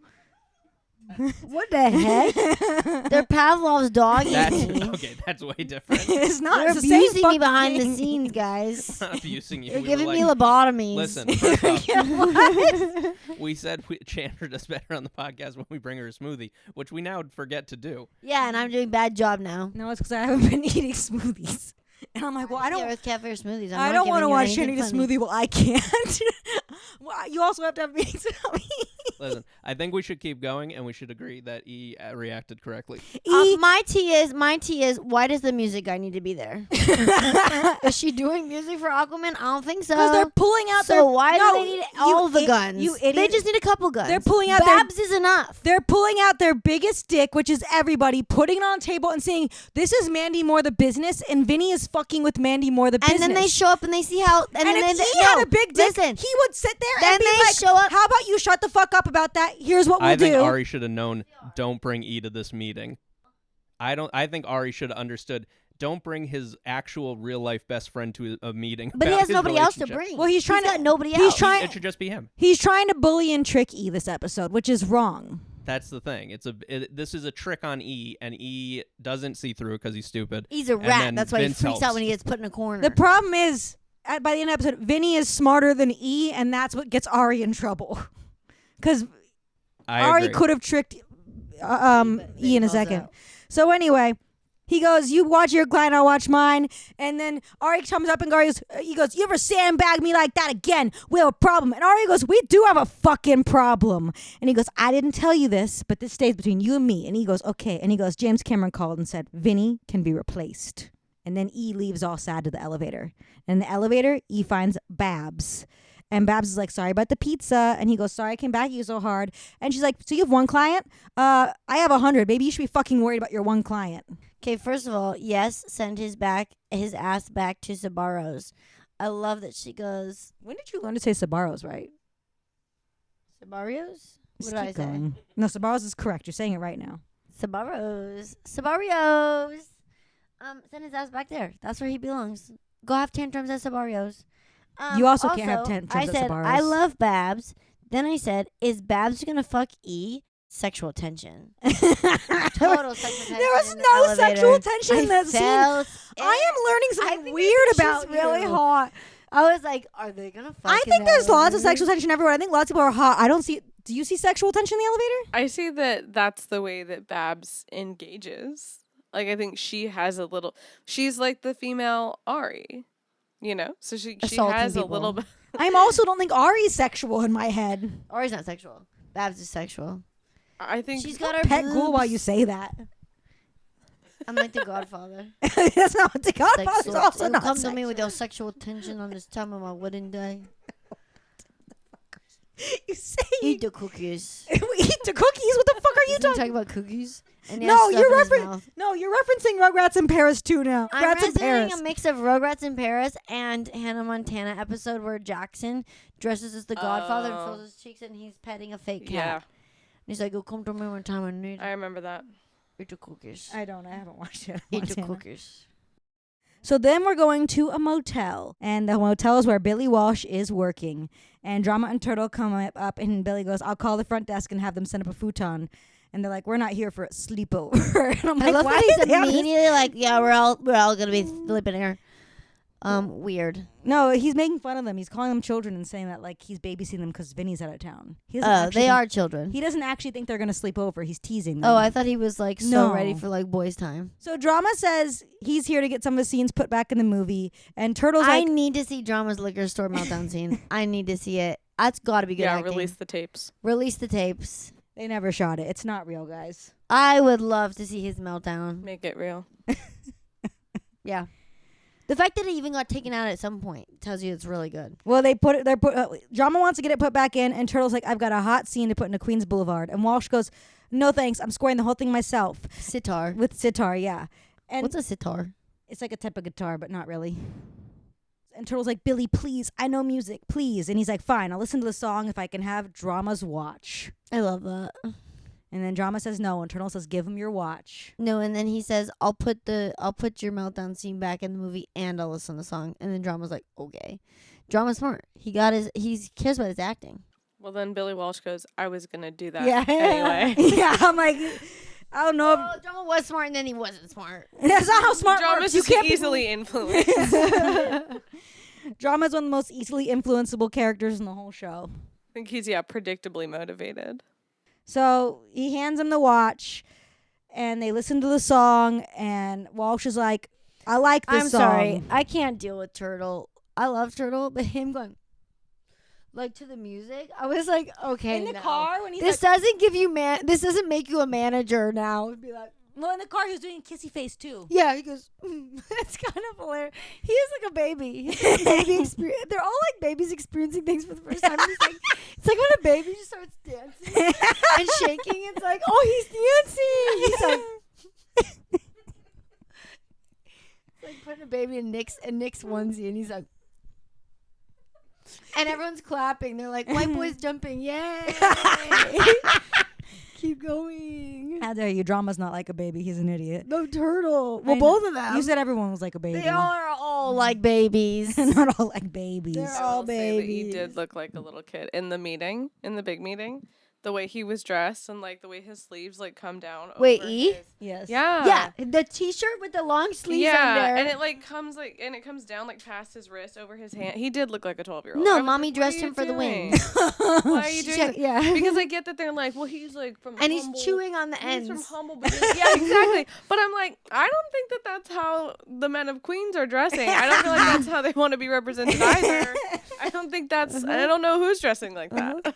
What the heck? They're Pavlov's dog That's eating me. okay. That's way different. It's not. You're It's the same abusing me fucking behind thing. the scenes, guys. Not abusing you. You're We were giving me like, lobotomies. listen, first off, What? we said Chandra does better on the podcast when we bring her a smoothie, which we now forget to do. Yeah, and I'm doing bad job now. No, it's because I haven't been eating smoothies. And I'm like, well, I don't. With cafe or smoothies. I don't want to watch Shannon eat a smoothie. Well, I can't. Well, you also have to have meetings without me. Listen, I think we should keep going, and we should agree that E reacted correctly. My tea is why does the music guy need to be there? Is she doing music for Aquaman? I don't think so. Because they're pulling out their. So why No, do they need all the guns? You idiot. They just need a couple guns. They're pulling out their. Babs is enough. They're pulling out their biggest dick, which is everybody, putting it on a table and saying, "This is Mandy Moore the business," and Vinny is fucking with Mandy Moore the business. And then they show up and they see how. And then if they, he had a big dick, listen, he would sit there then and be they like, show up. "How about you shut the fuck up about that? Here's what we'll I think do." Ari should have known. Don't bring E to this meeting. I think Ari should have understood. Don't bring his actual real life best friend to a meeting. But he about has his nobody else to relationship. bring. Well, he's trying got to. nobody he's else. trying. It should just be him. He's trying to bully and trick E this episode, which is wrong. That's the thing. This is a trick on E, and E doesn't see through it because he's stupid. He's a And rat. then That's why Vince he freaks out helps. when he gets put in a corner. The problem is, by the end of the episode, Vinny is smarter than E, and that's what gets Ari in trouble. Because I Ari agree. could have tricked E in a calls second. out. So anyway, he goes, "You watch your client, I'll watch mine." And then Ari comes up and he goes, "You ever sandbag me like that again? We have a problem." And Ari goes, "We do have a fucking problem." And he goes, "I didn't tell you this, but this stays between you and me." And he goes, "Okay." And he goes, "James Cameron called and said, Vinny can be replaced." And then E leaves all sad to the elevator. And in the elevator, E finds Babs. And Babs is like, "Sorry about the pizza." And he goes, "Sorry I came back at you so hard." And she's like, "So you have one client? I have 100. Maybe you should be fucking worried about your one client." Okay, first of all, yes, send his ass back to Sabaros. I love that she goes, When did you learn to say Sabaros right? Sabaros? What Just did I keep say? going. No, Sabaros is correct. You're saying it right now. Sabaros. Send his ass back there. That's where he belongs. Go have tantrums at Sabaros. You also can't have tantrums I at said, Sabaros. I love Babs. Then I said, is Babs gonna fuck E? Sexual tension. Total sexual tension. There was in the no elevator. sexual tension in that scene. felt it. I am learning I something think weird it's about just really you. hot. I was like, are they gonna fuck? I in think the there's lots of elevator? sexual tension everywhere. I think lots of people are hot. I don't see. Do you see sexual tension in the elevator? I see that that's the way that Babs engages. Like, I think she has a little. She's like the female Ari, you know. So she Assaulting has people. a little bit. I also don't think Ari's sexual in my head. Or he's not sexual. Babs is sexual. I think She's got her Pet boobs. ghoul while you say that. I'm like the Godfather. That's not what the Godfather's Sexual. also You not come sexual. to me with your sexual tension on this time of my wedding day. You say Eat the cookies. we eat the cookies. What the fuck are you Isn't he talking? about cookies? And he No, has stuff you're in his referencing. mouth. No, you're referencing Rugrats in Paris too now. I'm Rats in Paris. referencing a mix of Rugrats in Paris and Hannah Montana episode where Jackson dresses as the Godfather and Oh. fills his cheeks and he's petting a fake cat. Yeah, And he's like, "Oh, come to me one time I need I remember that. eat the cookies. I don't. I haven't watched it. Eat the Montana. cookies." So then we're going to a motel, and the motel is where Billy Walsh is working. And Drama and Turtle come up, and Billy goes, "I'll call the front desk and have them send up a futon." And they're like, "We're not here for a sleepover." And I'm I like, love why how did he's they have this- immediately like, "Yeah, we're all gonna be sleeping here." Weird. No, he's making fun of them. He's calling them children and saying that like he's babysitting them because Vinny's out of town. He doesn't actually They think- are children. He doesn't actually think they're gonna sleep over. He's teasing them. Oh, I thought he was like so No. ready for like boys' time. So Drama says he's here to get some of the scenes put back in the movie, and Turtle's I like, need to see Drama's liquor store meltdown scene. I need to see it. That's got to be good Yeah, acting. release the tapes. Release the tapes. they never shot it. It's not real, guys. I would love to see his meltdown. Make it real. Yeah. The fact that it even got taken out at some point tells you it's really good. Well, Drama wants to get it put back in, and Turtle's like, "I've got a hot scene to put into Queens Boulevard." And Walsh goes, "No thanks, I'm scoring the whole thing myself." Sitar. With sitar, yeah. And What's a sitar? it's like a type of guitar, but not really. And Turtle's like, "Billy, please, I know music, please." And he's like, "Fine, I'll listen to the song if I can have Drama's watch." I love that. And then Drama says no, and Turtle says, "Give him your watch." No, and then he says, I'll put your meltdown scene back in the movie and I'll listen to the song." And then Drama's like, "Okay." Drama's smart. He cares about his acting. Well, then Billy Walsh goes, I was going to do that Yeah. anyway. Yeah, I'm like, I don't know. Oh, Drama was smart and then he wasn't smart. That's not how smart Drama's works. You just can't be easily influenced. Drama is one of the most easily influenceable characters in the whole show. I think he's, predictably motivated. So he hands him the watch, and they listen to the song, and Walsh is like, I like this song. I'm sorry. I can't deal with Turtle. I love Turtle, but him going like to the music, I was like, okay, In the no. car, when he's This like, doesn't give you this doesn't make you a manager now. It'd be like, well, in the car, he was doing kissy face, too. yeah, he goes, it's kind of hilarious. He is like a baby. He's like a baby they're all like babies experiencing things for the first time. He's like, it's like when a baby just starts dancing and shaking. It's like, oh, he's dancing. He's like, it's like putting a baby in Nick's onesie, and he's like, and everyone's clapping. They're like, white boy's jumping, yay! Keep going. How dare you? Drama's not like a baby. He's an idiot. No Turtle. Well, I know. both of them. You said everyone was like a baby. They are all like babies. Not all like babies. They're I all will say that he babies. did look like a little kid in the meeting, in the big meeting. The way he was dressed and like the way his sleeves like come down. Wait, over E? his- Yes. Yeah. Yeah, the T-shirt with the long sleeves Yeah, under. and it like comes like and it comes down like past his wrist over his hand. He did look like a 12-year-old. No, I was mommy like, what dressed are you him for the doing? wing. Why are you doing that? Yeah, Because I get that they're like, well, he's like from and humble, he's chewing on the he's from ends. humble beginnings. Yeah, exactly. But I'm like, I don't think that that's how the men of Queens are dressing. I don't feel like that's how they want to be represented either. I don't think that's. I don't know who's dressing like that.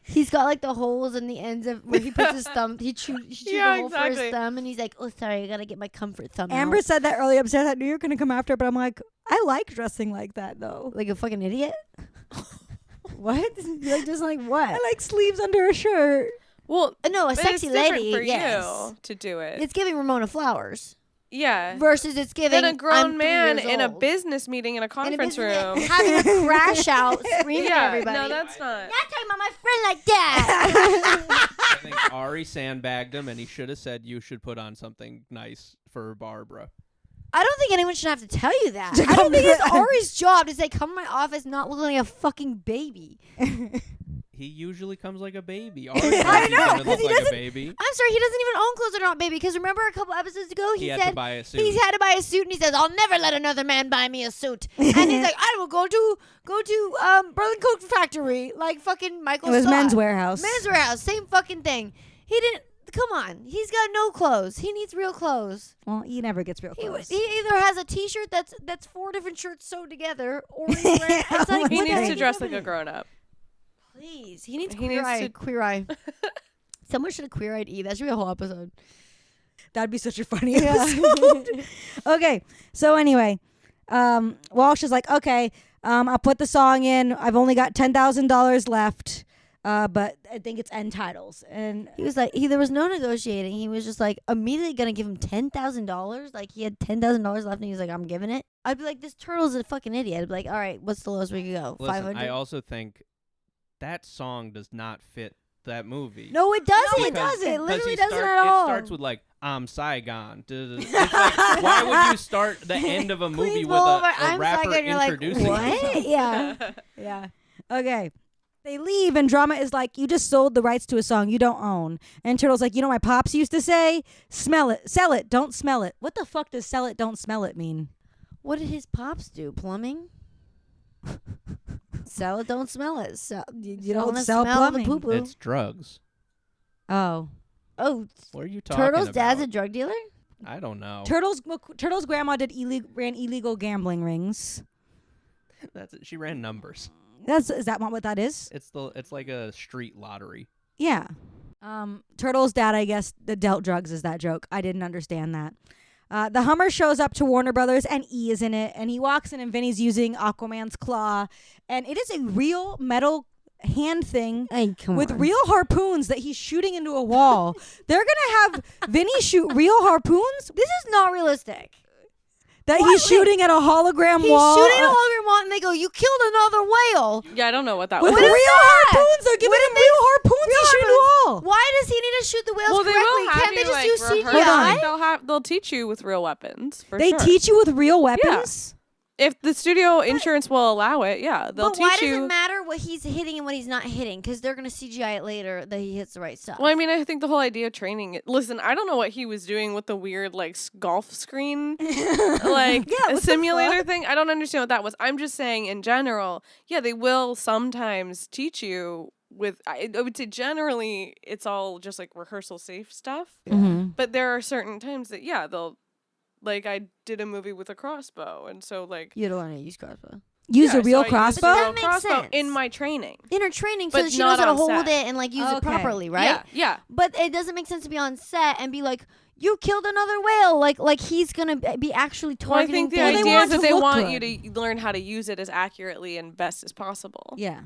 He's got like the holes in the ends of where he puts his thumb. He chewed Yeah, the hole for his exactly. thumb, and he's like, "Oh, sorry, I gotta get my comfort thumb Amber out." said that earlier upstairs. I knew you were going to come after, but I'm like, I like dressing like that, though. Like a fucking idiot. What? Like just like what? I like sleeves under a shirt. Well, No, a but sexy it's different lady. for Yes, you to do it. it's giving Ramona Flowers Yeah. versus it's giving Then a grown I'm 3 man years in a old. business meeting in a In a conference business- room. having a crash out, screaming at Yeah, everybody. no, that's not. Not talking about my friend like that. I think Ari sandbagged him, and he should have said, "You should put on something nice for Barbara." I don't think anyone should have to tell you that. To I don't come think it's to- Ari's job to say, come to my office not looking like a fucking baby. He usually comes like a baby. Ari I knows he's know, gonna 'cause look he like a doesn't- baby. I'm sorry, he doesn't even own clothes that are not baby. Because remember a couple episodes ago, He he had to said buy a suit. he's had to buy a suit, and he says, "I'll never let another man buy me a suit." And he's like, "I will go to Berlin Coat Factory, like fucking Michael." It was Scott. Men's Warehouse. Men's Warehouse, same fucking thing. He didn't. Come on, he's got no clothes. He needs real clothes. Well, he never gets real He clothes. either has a T-shirt that's 4 different shirts sewed together, or he's wearing, it's like He He what the needs heck to is dress like a happening? grown up. Please, he needs He queer needs eye. to- Queer eye. Someone should have queer-eyed E. That should be a whole episode. That'd be such a funny episode. Okay, so anyway, Walsh is like, okay, I'll put the song in. I've only got $10,000 left, but I think it's end titles. And He was like, there was no negotiating. He was just like immediately gonna give him $10,000. Like he had $10,000 left, and he was like, "I'm giving it." I'd be like, "This turtle's a fucking idiot." I'd be like, "All right, what's the lowest we could go? Listen, 500?" I also think that song does not fit that movie. No, it doesn't. it doesn't. It 'Cause literally he doesn't start- at all. It starts with like, "I'm Saigon." It's like, why would you start the end of a movie Queens with Boulevard, a I'm rapper Saigon, you're like, introducing what? himself? Yeah. yeah, okay. They leave, and Drama is like, you just sold the rights to a song you don't own. And Turtle's like, you know what my pops used to say? Smell it, sell it, don't smell it. What the fuck does sell it, don't smell it mean? What did his pops do? Plumbing? Sell it, don't smell it. You don't Don't smell sell the plumbing. poo poo. It's drugs. Oh. Oh, What are you talking Turtle's about? dad's a drug dealer? I don't know. Turtle's grandma ran illegal gambling rings. That's it. She ran numbers. Is that what that is? It's like a street lottery. Yeah. Turtle's dad, I guess, dealt drugs is that joke. I didn't understand that. The Hummer shows up to Warner Brothers, and E is in it, and he walks in, and Vinny's using Aquaman's claw, and it is a real metal hand thing Hey, come with on. real harpoons that he's shooting into a wall. They're gonna have Vinny shoot real harpoons This is not realistic. that What? he's shooting at a hologram He's wall. shooting a hologram wall, and they go, "You killed another whale." Yeah, I don't know what that with was. real is that? harpoons. They're giving What him did real harpoons. real He's shooting into a wall. Why does he need to shoot the whales Well, they correctly? will have Can't they you just like use rehearse. CGI? Hold on. They'll teach you with real weapons. For They sure. teach you with real weapons. if the studio insurance will allow it, yeah, they'll But teach why does you. it matter what he's hitting and what he's not hitting? Because they're gonna CGI it later that he hits the right stuff. Well, I mean, I think the whole idea of training. Listen, I don't know what he was doing with the weird like golf screen, like Yeah, a what the simulator fuck? thing. I don't understand what that was. I'm just saying, in general, yeah, they will sometimes teach you with. I would say generally, it's all just like rehearsal safe stuff. Mhm. But there are certain times that they'll. Like I did a movie with a crossbow, and so like You don't want to use crossbow. Use yeah, a real so I used crossbow? a real That makes crossbow sense. in my training. In her training, But so that she not knows how to on hold set. it and like use it Okay. properly, right? Yeah, yeah. But it doesn't make sense to be on set and be like, "You killed another whale." Like he's gonna be actually Well, I targeting think the things. they idea want is it that to they look want good. you to learn how to use it as accurately and best as possible. Yeah.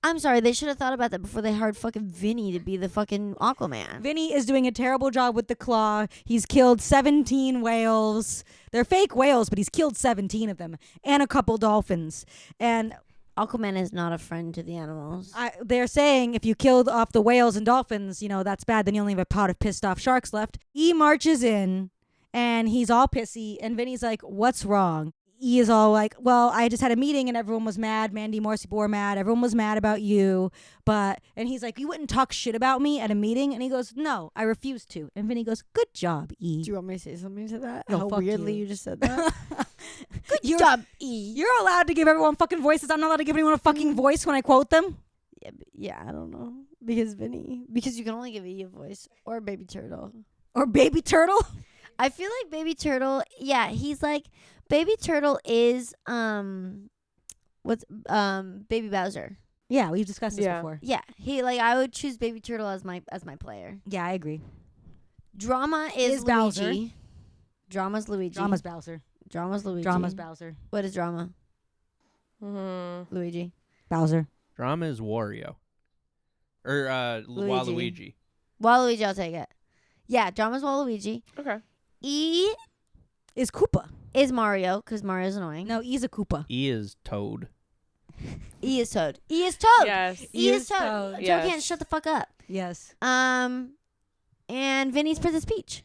I'm sorry, they should have thought about that before they hired fucking Vinny to be the fucking Aquaman. Vinny is doing a terrible job with the claw. He's killed 17 whales. They're fake whales, but he's killed 17 of them and a couple dolphins. And Aquaman is not a friend to the animals. they're saying if you killed off the whales and dolphins, that's bad. Then you only have a pot of pissed off sharks left. E marches in and he's all pissy. And Vinny's like, what's wrong? E is all like, well, I just had a meeting and everyone was mad. Mandy Moore's people were mad. Everyone was mad about you. And he's like, you wouldn't talk shit about me at a meeting? And he goes, no, I refuse to. And Vinny goes, good job, E. Do you want me to say something to that? No, How fuck weirdly you. you just said that. Good job, E. You're allowed to give everyone fucking voices. I'm not allowed to give anyone a fucking voice when I quote them. Yeah, I don't know. Because you can only give E a voice or Baby Turtle. Or Baby Turtle. I feel like Baby Turtle, he's like Baby Turtle is Baby Bowser. Yeah, we've discussed this Yeah. before. Yeah, I would choose Baby Turtle as my player. Yeah, I agree. Drama is Is Bowser. Luigi. Drama's Luigi. Drama's Bowser. Drama's Luigi. Drama's Bowser. What is drama? Mm-hmm. Luigi. Bowser. Drama is Wario. Or Waluigi. Waluigi, I'll take it. Yeah, drama's Waluigi. Okay. E Is Koopa. is Mario, because Mario's annoying. No, E's a Koopa. E is Toad. E is Toad. E is Toad. Yes. E is is Toad. Toad. Joe Yes. can't shut the fuck up. Yes. And Vinny's Princess Peach.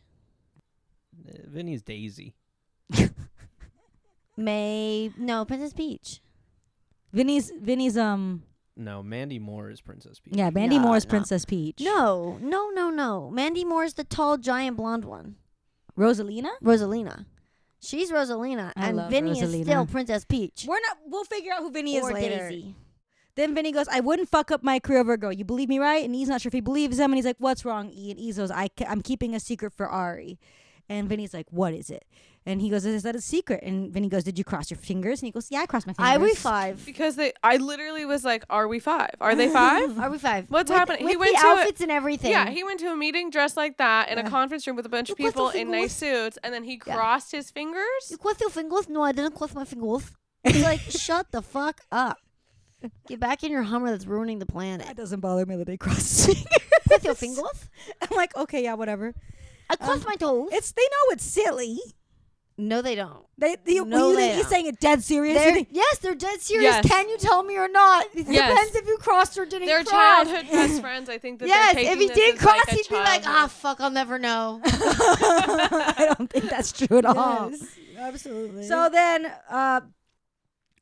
Vinny's Daisy. No, Princess Peach. Vinny's No, Mandy Moore is Princess Peach. yeah, Mandy No, Moore's no. Princess Peach. No. Mandy Moore's the tall, giant blonde one. Rosalina? Rosalina. She's Rosalina, I and love Vinny is Rosalina. still Princess Peach. We'll figure out who Vinny is Or later. Daisy. Then Vinny goes, I wouldn't fuck up my career over a girl. You believe me, right? And E's not sure if he believes him. And he's like, what's wrong, E? And E goes, I'm keeping a secret for Ari. And Vinny's like, what is it? And he goes, is that a secret? And Vinny goes, did you cross your fingers? And he goes, yeah, I crossed my fingers. Are we 5? Because I literally was like, are we 5? Are they 5? Are we 5? What's With- happening? With He went the to outfits and everything. Yeah, he went to a meeting dressed like that in a Yeah. conference room with a bunch of You crossed people your in nice suits, and then he Yeah. crossed his fingers. You crossed your fingers? No, I didn't cross my fingers. It's like, shut the fuck up. Get back in your Hummer that's ruining the planet. That doesn't bother me that he crossed his fingers. Cross your fingers? I'm like, okay, yeah, whatever. I crossed my toes. They know it's silly. No, they don't. You No, think they he's don't. saying it dead serious? You They're, think- yes, they're dead serious. Yes. Can you tell me or not? It Yes. depends if you crossed or didn't They're cross. childhood best friends. I think that Yes, they're taking if he this did as, cross, like, a he'd be like, childhood- fuck, I'll never know. I don't think that's true at all. Yes, absolutely. So then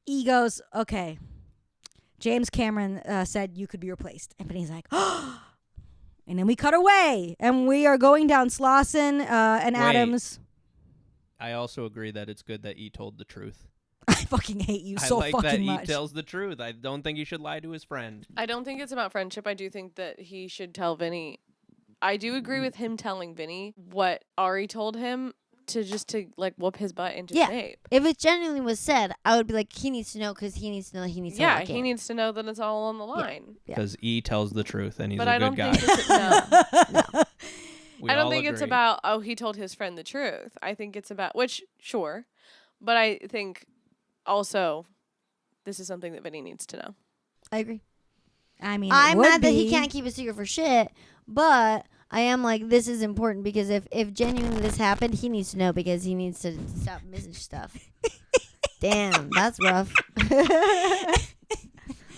E goes, okay. James Cameron said you could be replaced. And Vinny's like, oh. And then we cut away. And we are going down Slauson and Wait. Adams. I also agree that it's good that E told the truth. I fucking hate you so I like fucking that much. E tells the truth. I don't think he should lie to his friend. I don't think it's about friendship. I do think that he should tell Vinny. I do agree with him telling Vinny what Ari told him to like whoop his butt into Yeah. shape. if it genuinely was said, I would be like, he needs to know because he needs to know he needs to Yeah, lock he in. needs to know that it's all on the line. Yeah. Because E tells the truth and he's But a I good don't guy. think it's, no. We I don't all think it's agree. about he told his friend the truth. I think it's about sure, but I think also this is something that Vinny needs to know. I agree. I mean, I'm it would mad that he be. can't keep a secret for shit, but I am like, this is important because if genuinely this happened, he needs to know because he needs to stop missing stuff. Damn, that's rough.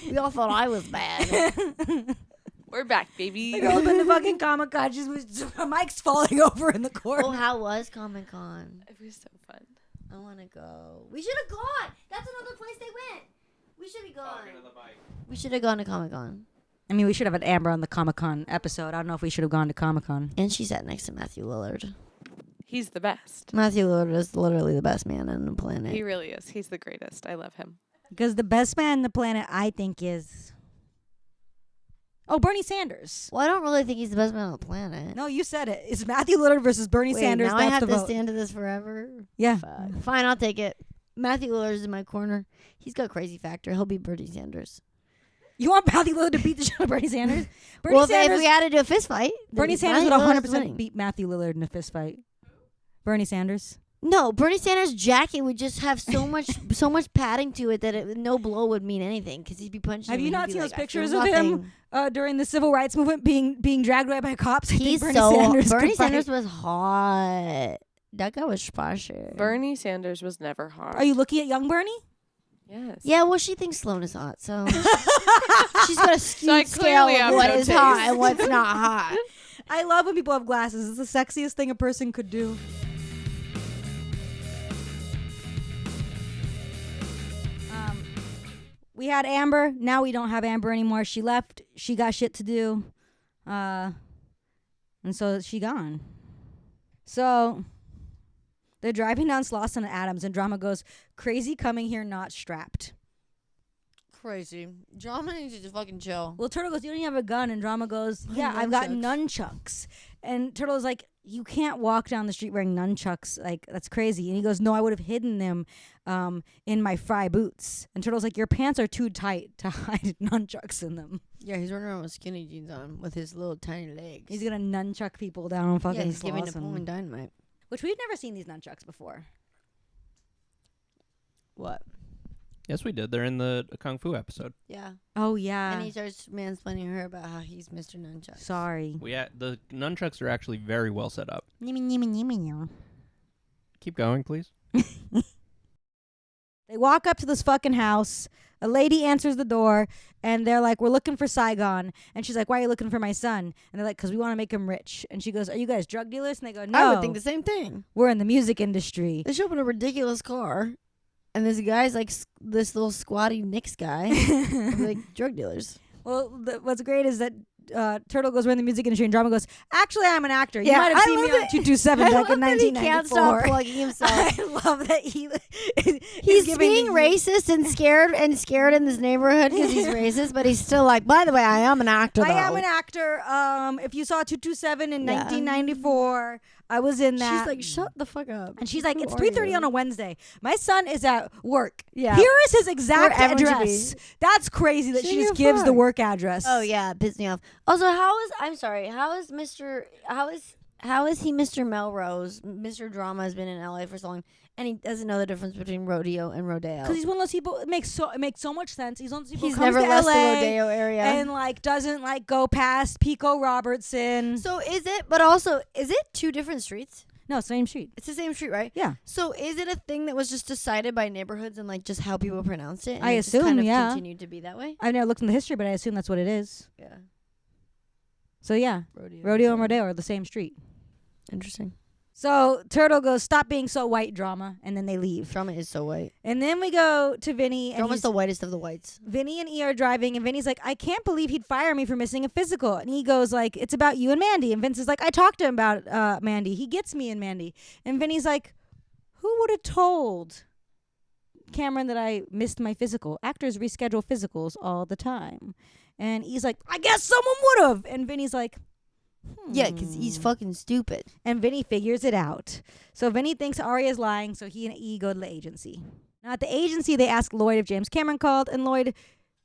We all thought I was bad. We're back, baby. The girl's been to fucking Comic-Con. Her mic's falling over in the corner. Oh, how was Comic-Con? It was so fun. I want to go. We should have gone. That's another place they went. We should have gone. We should have gone to Comic-Con. I mean, we should have had Amber on the Comic-Con episode. I don't know if we should have gone to Comic-Con. And she sat next to Matthew Lillard. He's the best. Matthew Lillard is literally the best man on the planet. He really is. He's the greatest. I love him. Because the best man on the planet, I think, is... Oh, Bernie Sanders. Well, I don't really think he's the best man on the planet. No, you said it. It's Matthew Lillard versus Bernie Wait, Sanders. now I That's have the to vote. stand to this forever? Yeah. Fuck. Fine, I'll take it. Matthew Lillard is in my corner. He's got crazy factor. He'll be Bernie Sanders. You want Matthew Lillard to beat the shit out of Bernie Sanders? Bernie Well, Sanders, if we had to do a fist fight, Bernie Sanders would 100% beat Matthew Lillard in a fist fight. Bernie Sanders. No, Bernie Sanders' jacket would just have so much padding to it that no blow would mean anything because he'd be punching. Have him you and not he'd be seen like, those "I feel pictures of him nothing." during the civil rights movement being dragged away by cops? I He's think so Sanders Bernie could fight. Sanders was hot. That guy was spasher. Bernie Sanders was never hot. Are you looking at young Bernie? Yes. Yeah, well, she thinks Sloan is hot, so she's got a skewed I scale clearly of have what no is taste. hot and what's not hot. I love when people have glasses. It's the sexiest thing a person could do. We had Amber. Now we don't have Amber anymore. She left. She got shit to do. And so she gone. So they're driving down Slauson and Adams, and Drama goes, "Crazy coming here not strapped." Crazy. Drama needs to just fucking chill. Well, Turtle goes, "You don't even have a gun." And Drama goes, "Yeah, I've got nunchucks." And Turtle's like, "You can't walk down the street wearing nunchucks. Like, that's crazy." And he goes, "No, I would have hidden them in my fry boots." And Turtle's like, "Your pants are too tight to hide nunchucks in them." Yeah, he's running around with skinny jeans on with his little tiny legs. He's gonna nunchuck people down on fucking he's giving Slauson. Napoleon Dynamite. Which we've never seen these nunchucks before. What? Yes, we did. They're in the Kung Fu episode. Yeah. Oh, yeah. And he starts mansplaining her about how he's Mr. Nunchuck. Sorry. The nunchucks are actually very well set up. Keep going, please. They walk up to this fucking house. A lady answers the door, and they're like, "We're looking for Saigon." And she's like, "Why are you looking for my son?" And they're like, "'Cause we want to make him rich." And she goes, "Are you guys drug dealers?" And they go, "No, I would think the same thing. we're in the music industry." They show up in a ridiculous car, and this guy's like this little squatty Knicks guy. Like drug dealers. Well, what's great is that Turtle goes, "We're in the music industry," and Drama goes, "Actually, I'm an actor. You Yeah, might have I seen me love on it. 227 back in 1994. He can't stop plugging himself. I love that He's giving being the- racist and scared in this neighborhood because he's racist, but he's still like, by the way, I am an actor. I am though." an actor. If you saw 227 in Yeah. 1994, I was in that. She's like, shut the fuck up. And she's like, Who "It's are 3:30 you?" on a Wednesday. My son is at work. Yeah. Here is his exact Where everyone should address." That's crazy that Shouldn't she just give a gives the fuck. work address. Oh yeah, it pissed me off. Also, how is he Mr. Melrose? Mr. Drama has been in LA for so long, and he doesn't know the difference between rodeo and rodeo. Because he's one of those people. It makes so much sense. He's one of those people He's who comes never to left LA the rodeo area. and like doesn't like go past Pico Robertson. So is it two different streets? No, same street. It's the same street, right? Yeah. So is it a thing that was just decided by neighborhoods and like just how people pronounced it? And I it just assume, kind of yeah. continued to be that way. I've never looked in the history, but I assume that's what it is. Yeah. So yeah, rodeo and rodeo are the same street. Interesting. So Turtle goes, "Stop being so white, Drama," and then they leave. Drama is so white. And then we go to Vinny, and Drama's the whitest of the whites. Vinny and E are driving, and Vinny's like, "I can't believe he'd fire me for missing a physical." And he goes like, "It's about you and Mandy." And Vince is like, "I talked to him about Mandy. He gets me and Mandy." And Vinny's like, "Who would have told Cameron that I missed my physical? Actors reschedule physicals all the time." And he's like, "I guess someone would have." And Vinny's like, Yeah, because he's fucking stupid. And Vinny figures it out. So Vinny thinks Ari is lying, so he and E go to the agency. Now at the agency, they ask Lloyd if James Cameron called, and Lloyd,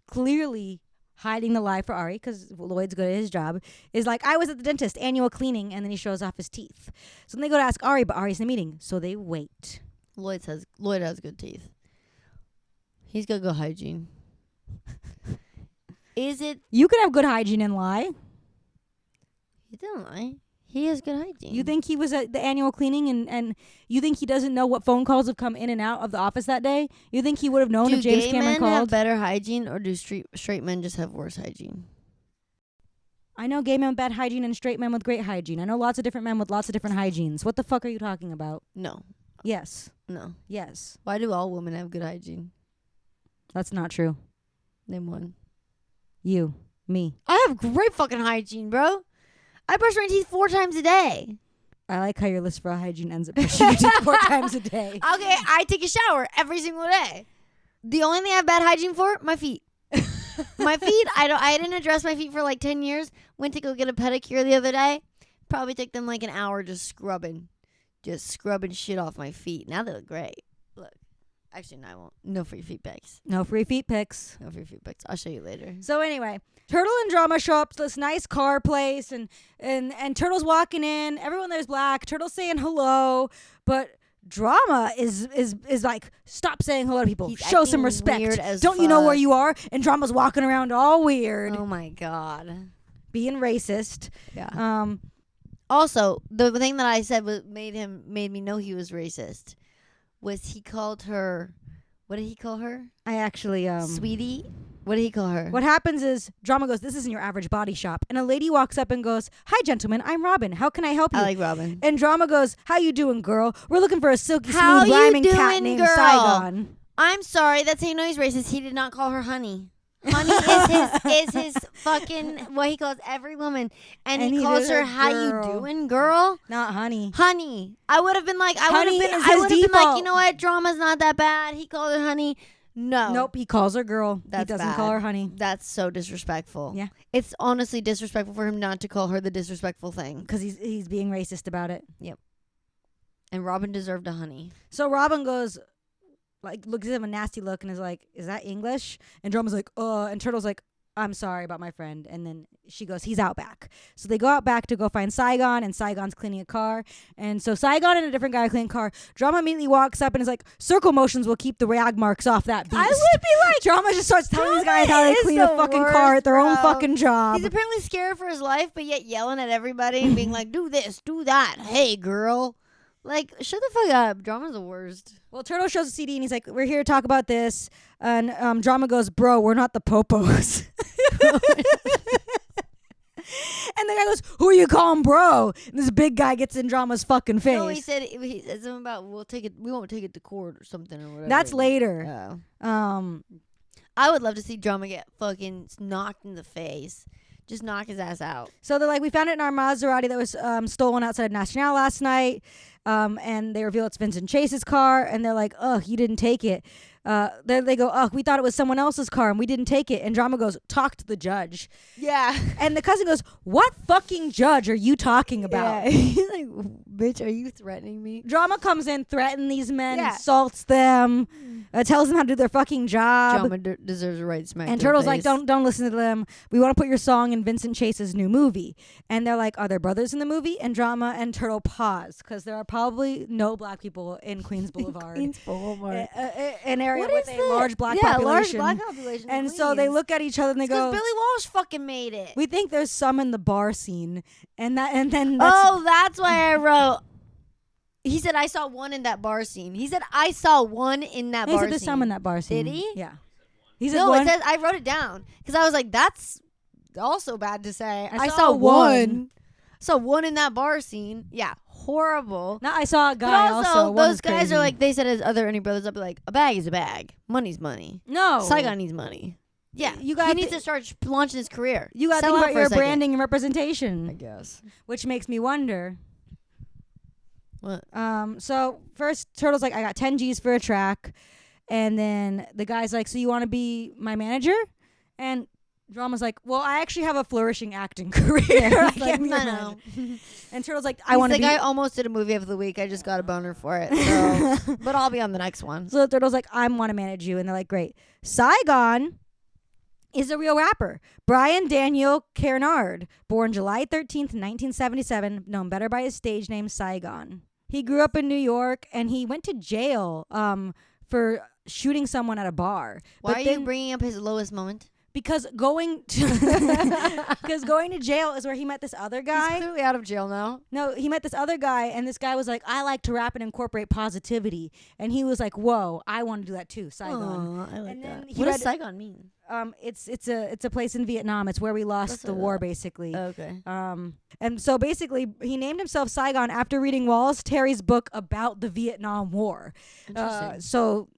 clearly hiding the lie for Ari, because Lloyd's good at his job, is like, "I was at the dentist, annual cleaning," and then he shows off his teeth. So then they go to ask Ari, but Ari's in the meeting, so they wait. Lloyd has good teeth. He's got good hygiene. Is it? You can have good hygiene and lie. He didn't lie. He has good hygiene. You think he was at the annual cleaning, and you think he doesn't know what phone calls have come in and out of the office that day? You think he would have known do if James gay Cameron men called? have better hygiene, or do straight men just have worse hygiene? I know gay men with bad hygiene and straight men with great hygiene. I know lots of different men with lots of different hygienes. What the fuck are you talking about? No, Yes. No. Yes. Why do all women have good hygiene? That's not true. Name one. You. Me. I have great fucking hygiene, bro. I brush my teeth 4 times a day. I like how your list for hygiene ends up brushing your teeth 4 times a day. Okay, I take a shower every single day. The only thing I have bad hygiene for, my feet. My feet, I didn't address my feet for like 10 years. Went to go get a pedicure the other day. Probably took them like an hour just scrubbing shit off my feet. Now they look great. Look. Actually, no, I won't. No free feet pics. No free feet pics. No free feet pics. I'll show you later. So anyway, Turtle and Drama show up to this nice car place, and Turtle's walking in. Everyone there's black. Turtle's saying hello, but Drama is like, stop saying hello to people. He's Show some acting respect. weird as Don't you know where fuck. you are? And Drama's walking around all weird, Oh my god. being racist. Yeah. Also, the thing that I said made me know he was racist. Was he called her? What did he call her? I actually Sweetie. What did he call her? What happens is Drama goes, "This isn't your average body shop," and a lady walks up and goes, "Hi, gentlemen, I'm Robin. How can I help you?" I like Robin. And Drama goes, "How you doing, girl? We're looking for a silky How smooth you rhyming cat doing, named girl?" Saigon." I'm sorry. That's how you know he's racist. He did not call her honey. Honey is his fucking what he calls every woman, and And he he calls did her a "How you girl. doing, girl?" Not honey. Honey. I would have been like, Honey is his been like, default. you know what? Drama's not that bad. He called her honey. No. Nope, he calls her girl. That's he doesn't bad. call her honey. That's so disrespectful. Yeah. It's honestly disrespectful for him not to call her the disrespectful thing. Because he's being racist about it. And Robin deserved a honey. So Robin goes, like, looks at him a nasty look and is like, "Is that English?" And Drama's like, and Turtle's like, "I'm sorry about my friend." And then she goes, "He's out back." So they go out back to go find Saigon, and Saigon's cleaning a car. And so Saigon and a different guy are cleaning a car. Drama immediately walks up and is like, "Circle motions will keep the rag marks off that beast." I would be like, Drama just starts telling these guys how Drama to is clean a the fucking car at their own worst, fucking job. he's apparently scared for his life, but yet yelling at everybody and being like, "Do this, do that. Hey, girl." Like, shut the fuck up. Drama's the worst. Well, Turtle shows a CD and he's like, "We're here to talk about this." And Drama goes, "Bro, we're not the popos." And the guy goes, "Who you calling bro?" And this big guy gets in Drama's fucking face. No, he said something about we won't take it to court or something or whatever. That's later. Oh. I would love to see Drama get fucking knocked in the face. Just knock his ass out. So they're like, "We found it in our Maserati that was stolen outside of National last night." And they reveal it's Vincent Chase's car. And they're like, "Ugh, you didn't take it." They go, "Ugh, we thought it was someone else's car and we didn't take it." And Drama goes, "Talk to the judge." Yeah. And the cousin goes, "What fucking judge are you talking about?" Yeah. He's like, "Bitch, are you threatening me?" Drama comes in, threatens these men, Yeah. insults them, tells them how to do their fucking job. Drama deserves a right smack. And to the Turtle's like, face. don't listen to them. We want to put your song in Vincent Chase's new movie." And they're like, "Are there brothers in the movie?" And Drama and Turtle pause because there are probably no black people in Queens Boulevard. Queens Boulevard. An area What with is a that? large black yeah, population. large black population. in And so they Queens. look at each other and they It's 'cause go, Billy Walsh fucking made it. "We think there's some in the bar scene." And then that's, That's why I wrote. He said, "I saw one in that bar scene." He said, "I saw one in that he bar said there's scene." some in that bar scene. Did he? Yeah. He said No, one. it says I wrote it down because I was like, "That's also bad to say." I I saw saw one. one. Saw one in that bar scene. Yeah, horrible. No, I saw a But guy also, One those is guys crazy. are like, they said, "Are there any brothers?" I'll be like, "A bag is a bag. Money's money. No. Saigon needs money." Yeah, You gotta he needs thi- to start launching his career. You got to Sell think out about for a your second. branding and representation. I guess. Which makes me wonder. What? So first Turtle's like, "I got 10 G's for a track," and then the guy's like, "So you want to be my manager?" And Drama's like, "Well, I actually have a flourishing acting career." I He's like, can't be your "No, manager." no. And Turtle's like, "I want to He's be." like, "I almost did a movie of the week. I just got a boner for it. So, but I'll be on the next one." So Turtle's like, "I want to manage you," and they're like, "Great." Saigon is a real rapper. Brian Daniel Kernard, born July 13th, 1977, known better by his stage name Saigon. He grew up in New York, and he went to jail for shooting someone at a bar. Why But are then- you bringing up his lowest moment? Because going to jail is where he met this other He's guy. clearly out of jail now. No, he met this other guy, and this guy was like, "I like to rap and incorporate positivity." And he was like, "Whoa, I want to do that too, Saigon." Aw, I like And then that. he What does read- Saigon mean? it's a place in Vietnam. It's where we lost the war, basically. Okay. And so basically, he named himself Saigon after reading Wallace Terry's book about the Vietnam War. Interesting. So